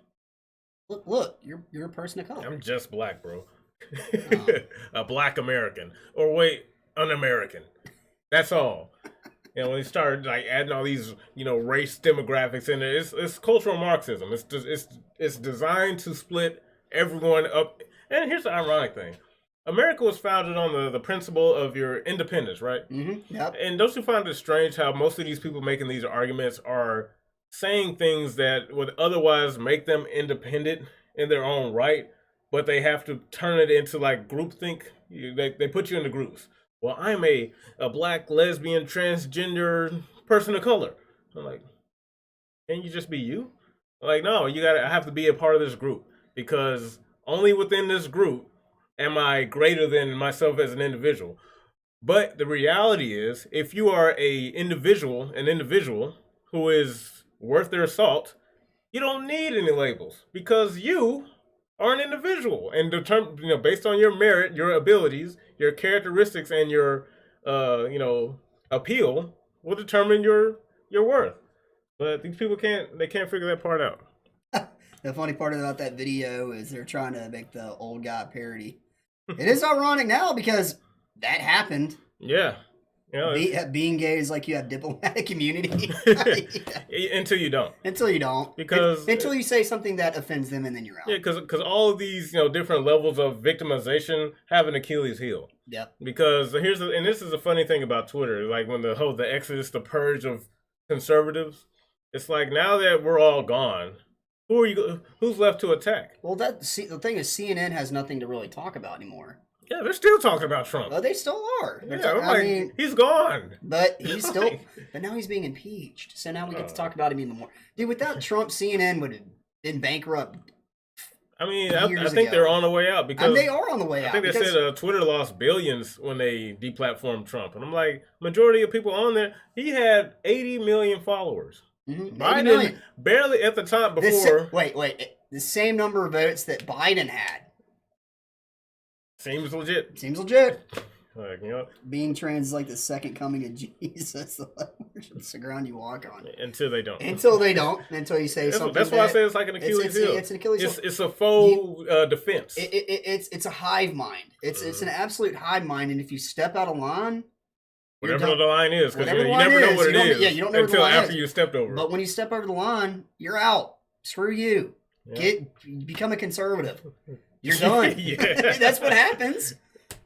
Look, you're a person of color. I'm just black, bro. A black American, or wait, an American. That's all. When they start adding all these race demographics in there, it's cultural Marxism. It's designed to split everyone up. And here's the ironic thing: America was founded on the principle of your independence, right? Mm-hmm. Yep. And don't you find it strange how most of these people making these arguments are saying things that would otherwise make them independent in their own right, but they have to turn it into groupthink? They put you into groups. Well, I'm a black, lesbian, transgender person of color. I'm can't you just be you? No, I have to be a part of this group, because only within this group am I greater than myself as an individual. But the reality is, if you are an individual who is worth their salt, you don't need any labels, because you are an individual, and based on your merit, your abilities, your characteristics, and your appeal will determine your worth. But these people can't figure that part out. The funny part about that video is they're trying to make the old guy parody. It is ironic now because that happened. Yeah. You know, Being gay is like you have diplomatic immunity. until you don't. Until you don't. Because until you say something that offends them and then you're out. Yeah, because all of these different levels of victimization have an Achilles heel. Yep. Because and this is a funny thing about Twitter, like when the exodus, the purge of conservatives, it's like now that we're all gone, who's left to attack? Well, the thing is, CNN has nothing to really talk about anymore. Yeah, they're still talking about Trump. Oh, they still are. I mean, he's gone. But he's still. But now he's being impeached. So now we get to talk about him even more. Dude, without Trump, CNN would have been bankrupt. I mean, I think they're on the way out because they are on the way out. I think they said Twitter lost billions when they deplatformed Trump, and I'm like, majority of people on there, he had 80 million followers. Mm-hmm. Biden barely at the time before. Wait, the same number of votes that Biden had. Seems legit. Like, being trans is like the second coming of Jesus. It's the ground you walk on. Until they don't. Until you say something. That's why I say it's like an Achilles heel. It's an Achilles heel. It's a faux defense. It's a hive mind. It's an absolute hive mind, and if you step out of line, whatever the line is, because you never know what it is. Yeah, you don't know until after you stepped over. But when you step over the line, you're out. Screw you. Yeah. Become a conservative. You're done. That's what happens.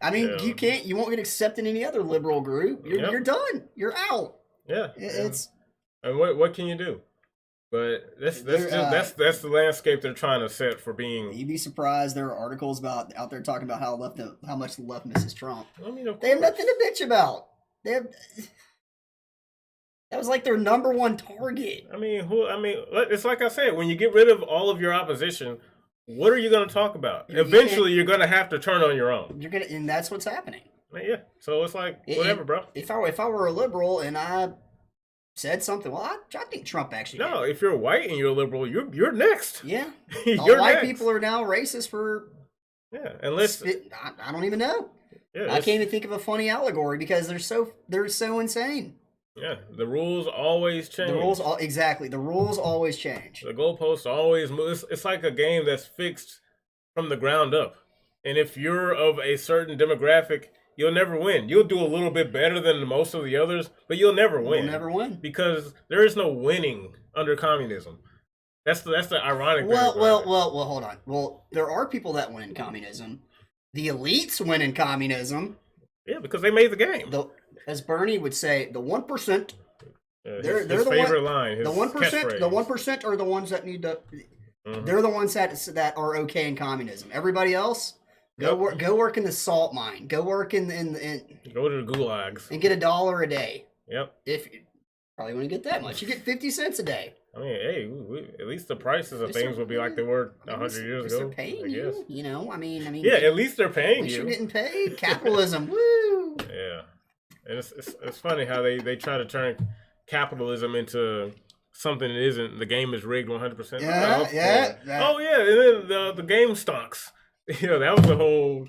I mean, you won't get accepted in any other liberal group. You're done. You're out. Yeah. It's. And what can you do? But that's the landscape they're trying to set for being. You'd be surprised. There are articles out there talking about how much the left misses Trump. I mean, they have nothing to bitch about. That was like their number one target. I mean, it's like I said, when you get rid of all of your opposition, what are you going to talk about? Eventually, you're going to have to turn on your own. And that's what's happening. Yeah. So it's like whatever, bro. If I were a liberal and I said something, well, I think Trump actually. No, if you're white and you're a liberal, you're next. Yeah, you're white next. people are now racist for. Yeah, unless I don't even know. Yeah, I can't even think of a funny allegory because they're so insane. Yeah, the rules always change. The rules always change. The goalposts always move. It's like a game that's fixed from the ground up. And if you're of a certain demographic, you'll never win. You'll do a little bit better than most of the others, but you'll never win. You'll never win. Because there is no winning under communism. That's the ironic thing. Well, hold on. Well, there are people that win in communism. The elites win in communism. Yeah, because they made the game. As Bernie would say, the 1%. They're his the favorite line. The 1%. The 1% are the ones that need to. Mm-hmm. They're the ones that are okay in communism. Everybody else, go work in the salt mine. Go work in go to the gulags and get $1 a day. Yep. If probably wouldn't get that much, you get 50 cents a day. I mean, hey, at least the prices of things will be like they were 100 years ago. They're paying you, I mean. Yeah, at least they're paying you. You're getting paid. Capitalism, woo. Yeah, and it's funny how they try to turn capitalism into something that isn't. The game is rigged 100%. Yeah. Oh yeah, and then the game stonks. That was the whole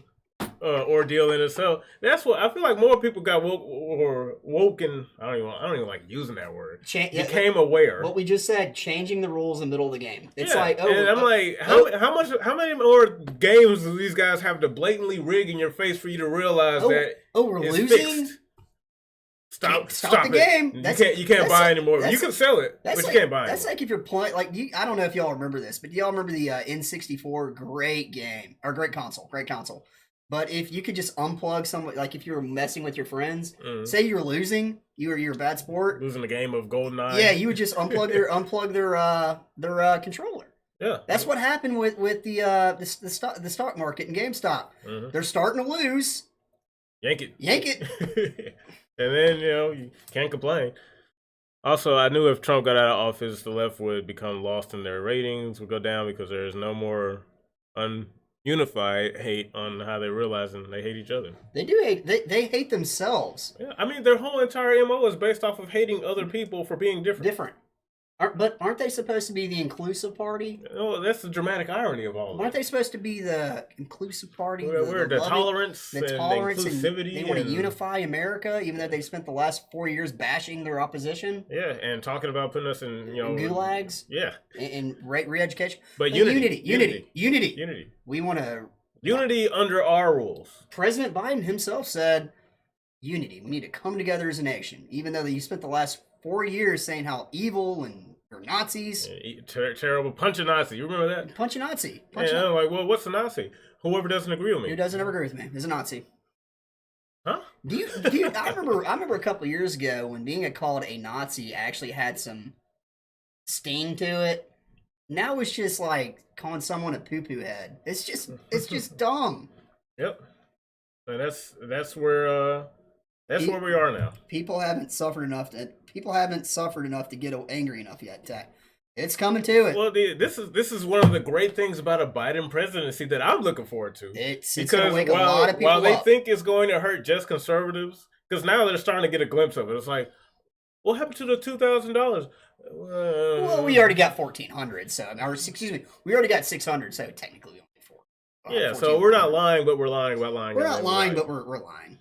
ordeal in itself. That's what I feel like. More people got woken. I don't even like using that word. Became aware. What we just said, changing the rules in the middle of the game. It's like, and I'm like, how many more games do these guys have to blatantly rig in your face for you to realize that we're it's losing? Fixed? Stop the game. You can't buy anymore. You can sell it, but you can't buy it. That's like if you're playing, I don't know if y'all remember this, but y'all remember the N64? Great game, or great console. But if you could just unplug someone, like if you were messing with your friends, say you're losing, you're a bad sport, losing the game of GoldenEye. Yeah, you would just unplug their controller. Yeah, that's what happened with the stock market and GameStop. Mm-hmm. They're starting to lose. Yank it. And then, you can't complain. Also, I knew if Trump got out of office, the left would become lost in their ratings, would go down because there's no more unified hate on how they're realizing they hate each other. They do hate. They hate themselves. Yeah, I mean, their whole entire MO is based off of hating other people for being different. Aren't they supposed to be the inclusive party? Oh, that's the dramatic irony of all of Aren't it. they supposed to be the inclusive party? We're the loving- tolerance the and tolerance, the and inclusivity. they want to and- unify America, even though they spent the last 4 years bashing their opposition. Yeah, and talking about putting us in, Gulags. Yeah. And re-education. But unity. We want to. Unity under our rules. President Biden himself said, unity. We need to come together as a nation. Even though you spent the last 4 years saying how evil and you're Nazis. Terrible. Punch a Nazi. You remember that? Punch a Nazi. Yeah, I'm like, well, what's a Nazi? Whoever doesn't agree with me. Who doesn't agree with me is a Nazi. Huh? I remember a couple of years ago when being called a Nazi actually had some sting to it. Now it's just like calling someone a poo-poo head. It's just dumb. Yep. And that's where we are now. People haven't suffered enough to get angry enough yet. It's coming to it. Well, this is one of the great things about a Biden presidency that I'm looking forward to. It's because gonna wake a lot of people while they up. think it's going to hurt just conservatives, because now they're starting to get a glimpse of it. It's like, what happened to the $2,000? Well, we already got 1,400, we already got 600, so technically we only 4. Yeah, so we're not lying, but we're lying about lying. We're not lying, but we're lying.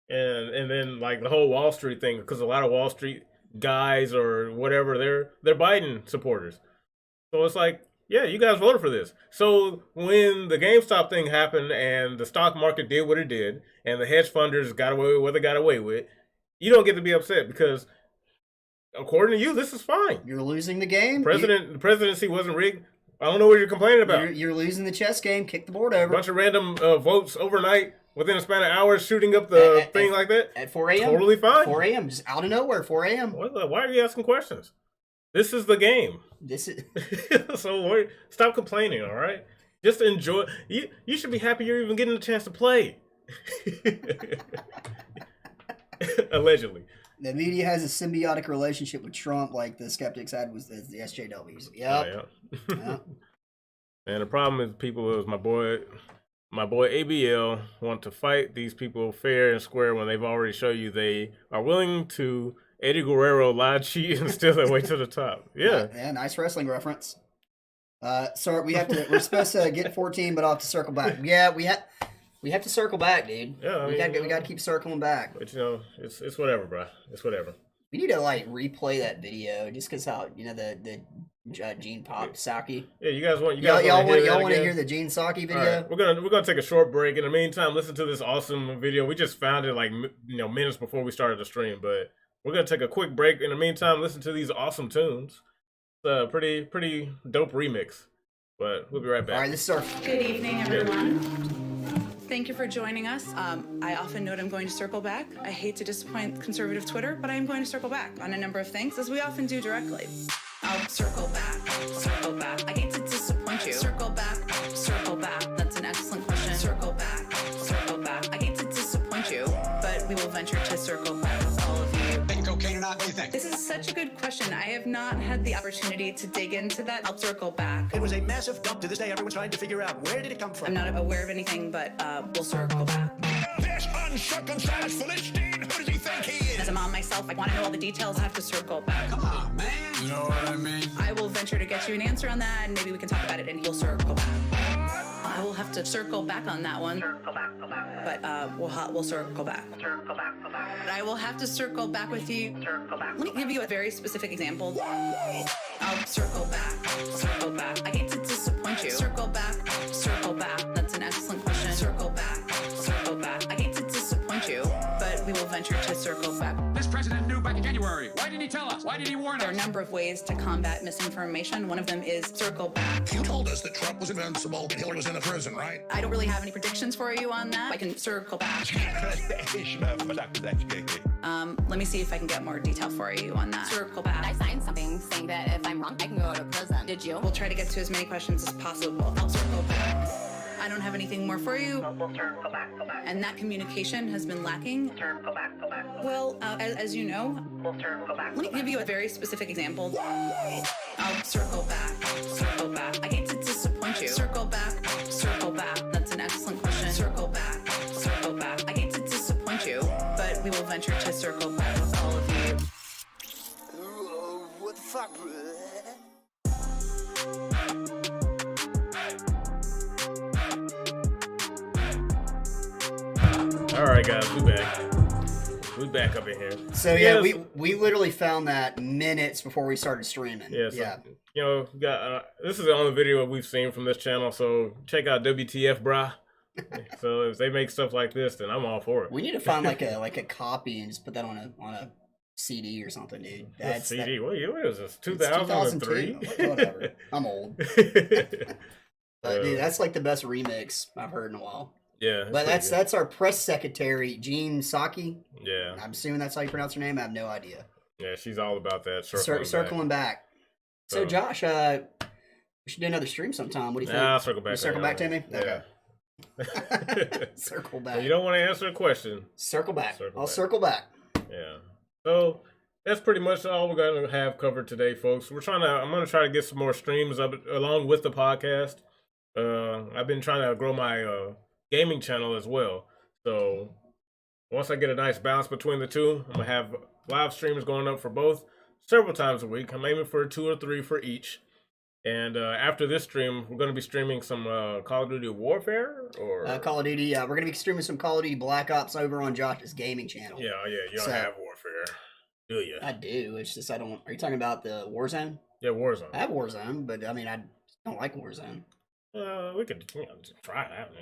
And then like the whole Wall Street thing, because a lot of Wall Street guys or whatever, they're Biden supporters. So it's like, yeah, you guys voted for this. So when the GameStop thing happened and the stock market did what it did, and the hedge funders got away with what they got away with, you don't get to be upset because, according to you, this is fine. You're losing the game. The presidency wasn't rigged. I don't know what you're complaining about. You're losing the chess game. Kick the board over. A bunch of random votes overnight within a span of hours, shooting up the thing like that. At 4 a.m. Totally fine. 4 a.m. Just out of nowhere. 4 a.m. Why are you asking questions? This is the game. This is so stop complaining, all right? Just enjoy. You should be happy you're even getting a chance to play. Allegedly. The media has a symbiotic relationship with Trump, like the skeptics had with the SJWs. Yep. Yeah. And the problem is, people is my boy ABL want to fight these people fair and square when they've already shown you they are willing to Eddie Guerrero lie, cheat, and steal their way to the top. Yeah. Yeah, nice wrestling reference. So we're supposed to get 14, but I'll have to circle back. Yeah, we have to circle back, dude. Yeah, we got to keep circling back. But it's whatever, bro. It's whatever. We need to like replay that video just because how the Gene Pop Psaki. Yeah, you guys want to hear the Gene Psaki video? All right, we're gonna take a short break. In the meantime, listen to this awesome video. We just found it like minutes before we started the stream, but we're gonna take a quick break. In the meantime, listen to these awesome tunes. It's a pretty dope remix. But we'll be right back. All right, this is our Good evening, everyone. Thank you for joining us. I often note I'm going to circle back. I hate to disappoint conservative Twitter, but I am going to circle back on a number of things, as we often do directly. I'll circle back, circle back. I hate to disappoint you. Circle back, that's an excellent question. Circle back, I hate to disappoint you, but we will venture to circle back with all of you. Taking cocaine or not? What do you think? This is such a good question. I have not had the opportunity to dig into that. I'll circle back. It was a massive dump. To this day, everyone's trying to figure out where did it come from. I'm not aware of anything, but we'll circle back. This uncircumcised Philistine, who does he think he is? As a mom myself, I want to know all the details. I have to circle back. Come on, man. You know what I mean? I will venture to get you an answer on that, and maybe we can talk about it, and you'll circle back. I will have to circle back on that one. But we'll circle back. But I will have to circle back with you. Let me give you a very specific example. I'll circle back. I hate to disappoint you. Circle back. That's an excellent question. Circle back. I hate to disappoint you, but we will venture to circle back. This president knew back in January. Why didn't he tell us? Why did he warn There are a us? number of ways to combat misinformation. One of them is circle back. You told us that Trump was invincible and Hillary was in the prison, right? I don't really have any predictions for you on that. I can circle back. Let me see if I can get more detail for you on that. Circle I back. signed something saying that if I'm wrong, I can go to prison. Did you? We'll try to get to as many questions as possible. I'll circle back. I don't have anything more for you. And that communication has been lacking. Well, as you know, let me give you a very specific example. I'll circle back. I hate to disappoint you. Circle back. That's an excellent question. Circle back. I hate to disappoint you, but we will venture to circle back with all of you. What the fuck? fuck. All right, guys, we back. We back up in here. So yeah, we literally found that minutes before we started streaming. Yeah, so, you know, this is the only video we've seen from this channel, so check out WTF, brah. So if they make stuff like this, then I'm all for it. We need to find like a copy and just put that on a CD or something, dude. That's CD. What is this? 2003. Whatever. I'm old. But dude, that's like the best remix I've heard in a while. Yeah, but that's our press secretary, Gina Psaki. Yeah, I'm assuming that's how you pronounce her name. I have no idea. Yeah, she's all about that circling back. So Josh, we should do another stream sometime. What do you think? I'll circle back. You circle back to me. Yeah. Okay. Circle back. Well, you don't want to answer a question. Circle back. I'll circle back. Yeah. So that's pretty much all we're gonna have covered today, folks. I'm gonna try to get some more streams up along with the podcast. I've been trying to grow my gaming channel as well. So once I get a nice balance between the two, I'm gonna have live streams going up for both several times a week. I'm aiming for 2 or 3 for each. And after this stream, we're going to be streaming some Call of Duty Warfare or Call of Duty. We're going to be streaming some Call of Duty Black Ops over on Josh's gaming channel. Yeah. You don't have Warfare, do you? I do. It's just I don't. Are you talking about the Warzone? Yeah, Warzone. I have Warzone, but I mean I don't like Warzone. We could try that.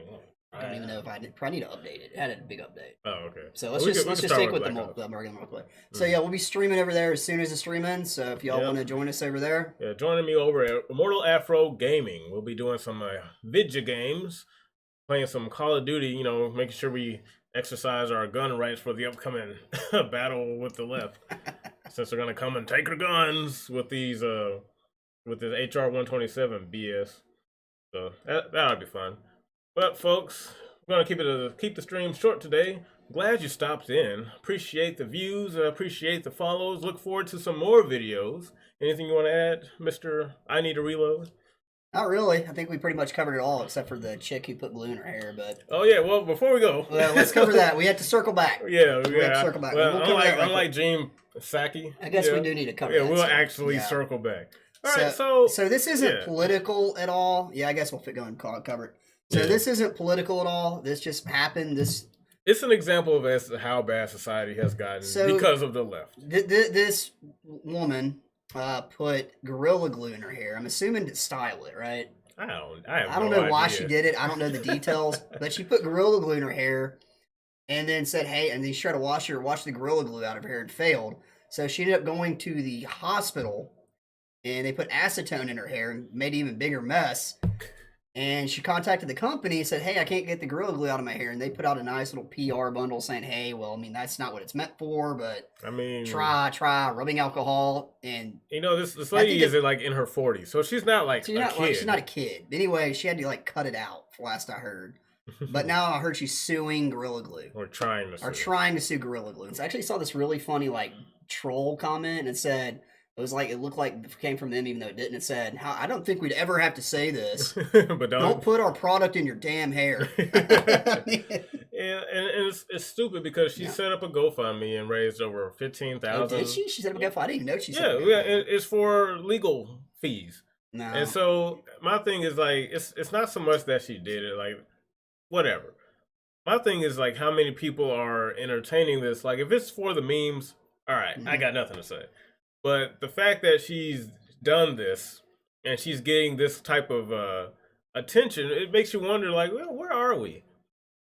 I don't even know if I probably need to update it. It had a big update. Oh, okay. So let's just stick with the regular multiplayer. So yeah, we'll be streaming over there as soon as the stream ends. So if y'all want to join us over there, joining me over at Immortal Afro Gaming. We'll be doing some video games, playing some Call of Duty. You know, making sure we exercise our gun rights for the upcoming battle with the left, since they're gonna come and take our guns with these with this HR 127 BS. So that'll be fun. But folks, we're gonna keep the stream short today. Glad you stopped in. Appreciate the views. Appreciate the follows. Look forward to some more videos. Anything you want to add, Mr. I Need a Reload? Not really. I think we pretty much covered it all, except for the chick who put glue in her hair. But oh yeah, well before we go, let's cover that. We have to circle back. We have to circle back. Well, unlike Gina Psaki, I guess we do need to cover. Yeah, that we'll actually circle back. All right, so this isn't political at all. Yeah, I guess we'll go and cover it. So this isn't political at all. This just happened. It's an example of as to how bad society has gotten because of the left. This woman put Gorilla Glue in her hair. I'm assuming to style it, right? I don't know why she did it. I don't know the details, but she put Gorilla Glue in her hair, and then said, "Hey," and then she tried to wash the Gorilla Glue out of her hair and failed. So she ended up going to the hospital, and they put acetone in her hair and made an even bigger mess. And she contacted the company and said, "Hey, I can't get the Gorilla Glue out of my hair." And they put out a nice little PR bundle saying, "Hey, well, I mean, that's not what it's meant for, but I mean, try rubbing alcohol." And you know, this lady is like in her 40s, so she's not like a kid. She's not a kid. Anyway, she had to like cut it out. Last I heard, but now I heard she's suing Gorilla Glue or trying to sue Gorilla Glue. And so I actually saw this really funny like troll comment, and it said. It looked like it came from them, even though it didn't. It said, "I don't think we'd ever have to say this, but don't put our product in your damn hair." Yeah, and it's stupid because she set up a GoFundMe and raised over $15,000. Oh, did she? She set up a GoFundMe. I didn't even know she set up a GoFundMe. It's for legal fees. No. And so my thing is like, it's not so much that she did it, like whatever. My thing is like how many people are entertaining this. Like if it's for the memes, all right, I got nothing to say. But the fact that she's done this and she's getting this type of attention, it makes you wonder, like, well, where are we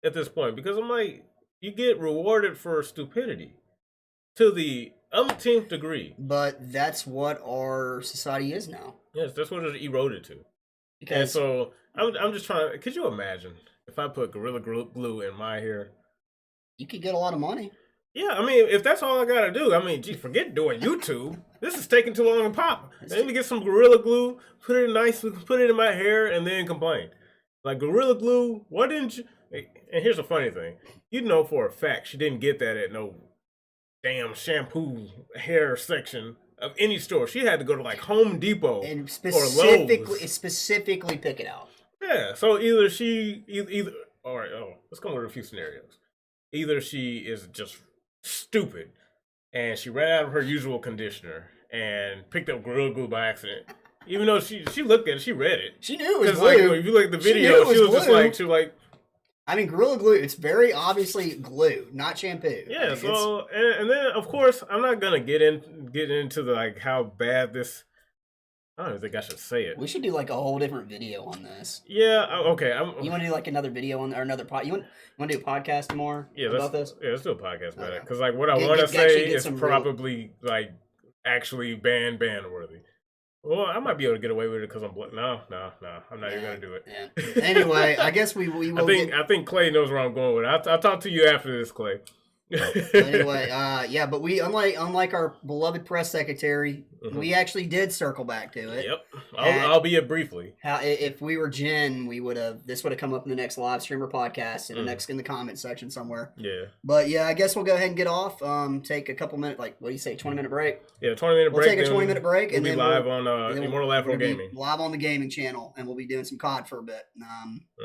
at this point? Because I'm like, you get rewarded for stupidity to the umpteenth degree. But that's what our society is now. Yes, that's what it eroded to. And so I'm just trying. Could you imagine if I put Gorilla Glue in my hair? You could get a lot of money. Yeah, I mean, if that's all I gotta do, I mean, gee, forget doing YouTube. This is taking too long to pop. Let me get some Gorilla Glue, put it in my hair, and then complain. Like, Gorilla Glue, why didn't you? And here's the funny thing. You know for a fact she didn't get that at no damn shampoo hair section of any store. She had to go to, like, Home Depot and specifically pick it out. Yeah, so either all right, let's go over a few scenarios. Either she is just stupid and she ran out of her usual conditioner and picked up Gorilla Glue by accident. Even though she looked at it, she read it. She knew it was Like, glue. if you look at the video, she was just like, I mean, Gorilla Glue, it's very obviously glue, not shampoo. yeah. So, and then, of course, I'm not going to get into the, like, how bad this, I don't even think I should say it. We should do like a whole different video on this. Yeah, okay. You want to do like another video on, or another pod? You want to do a podcast more about this? Yeah, let's do a podcast about it. Because, like, what I want to say is probably, like, actually ban worthy. Well, I might be able to get away with it because I'm no, I'm not even gonna do it. Yeah. Anyway, I guess we will. I think Clay knows where I'm going with it. I'll talk to you after this, Clay. Anyway, yeah, but we unlike our beloved press secretary, we actually did circle back to it. Yep, albeit briefly. If we were Jen, this would have come up in the next live streamer podcast in the comment section somewhere. Yeah. But yeah, I guess we'll go ahead and get off. Take a couple minutes, like what do you say, 20-minute break? Yeah, 20-minute break. We'll take a 20-minute break, and then we'll be live on Immortal Afro Gaming. Live on the gaming channel, and we'll be doing some COD for a bit.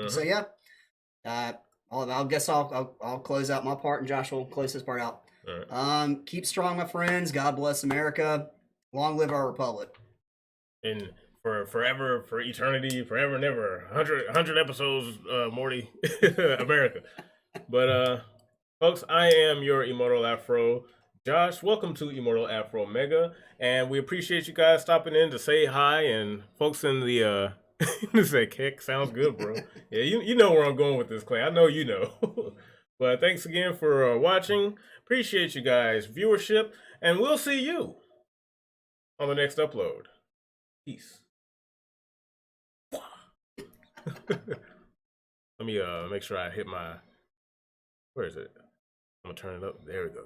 So yeah. I guess I'll close out my part, and Josh will close his part out. Right. Keep strong, my friends. God bless America. Long live our republic. And for forever, for eternity, forever and ever. 100 episodes, Morty, America. But folks, I am your Immortal Afro. Josh, welcome to Immortal AFROMEGA, and we appreciate you guys stopping in to say hi. And folks in the say kick sounds good, bro. Yeah, you know where I'm going with this, Clay. I know you know. But thanks again for watching. Appreciate you guys' viewership, and we'll see you on the next upload. Peace. Let me make sure I hit my. Where is it? I'm gonna turn it up. There we go.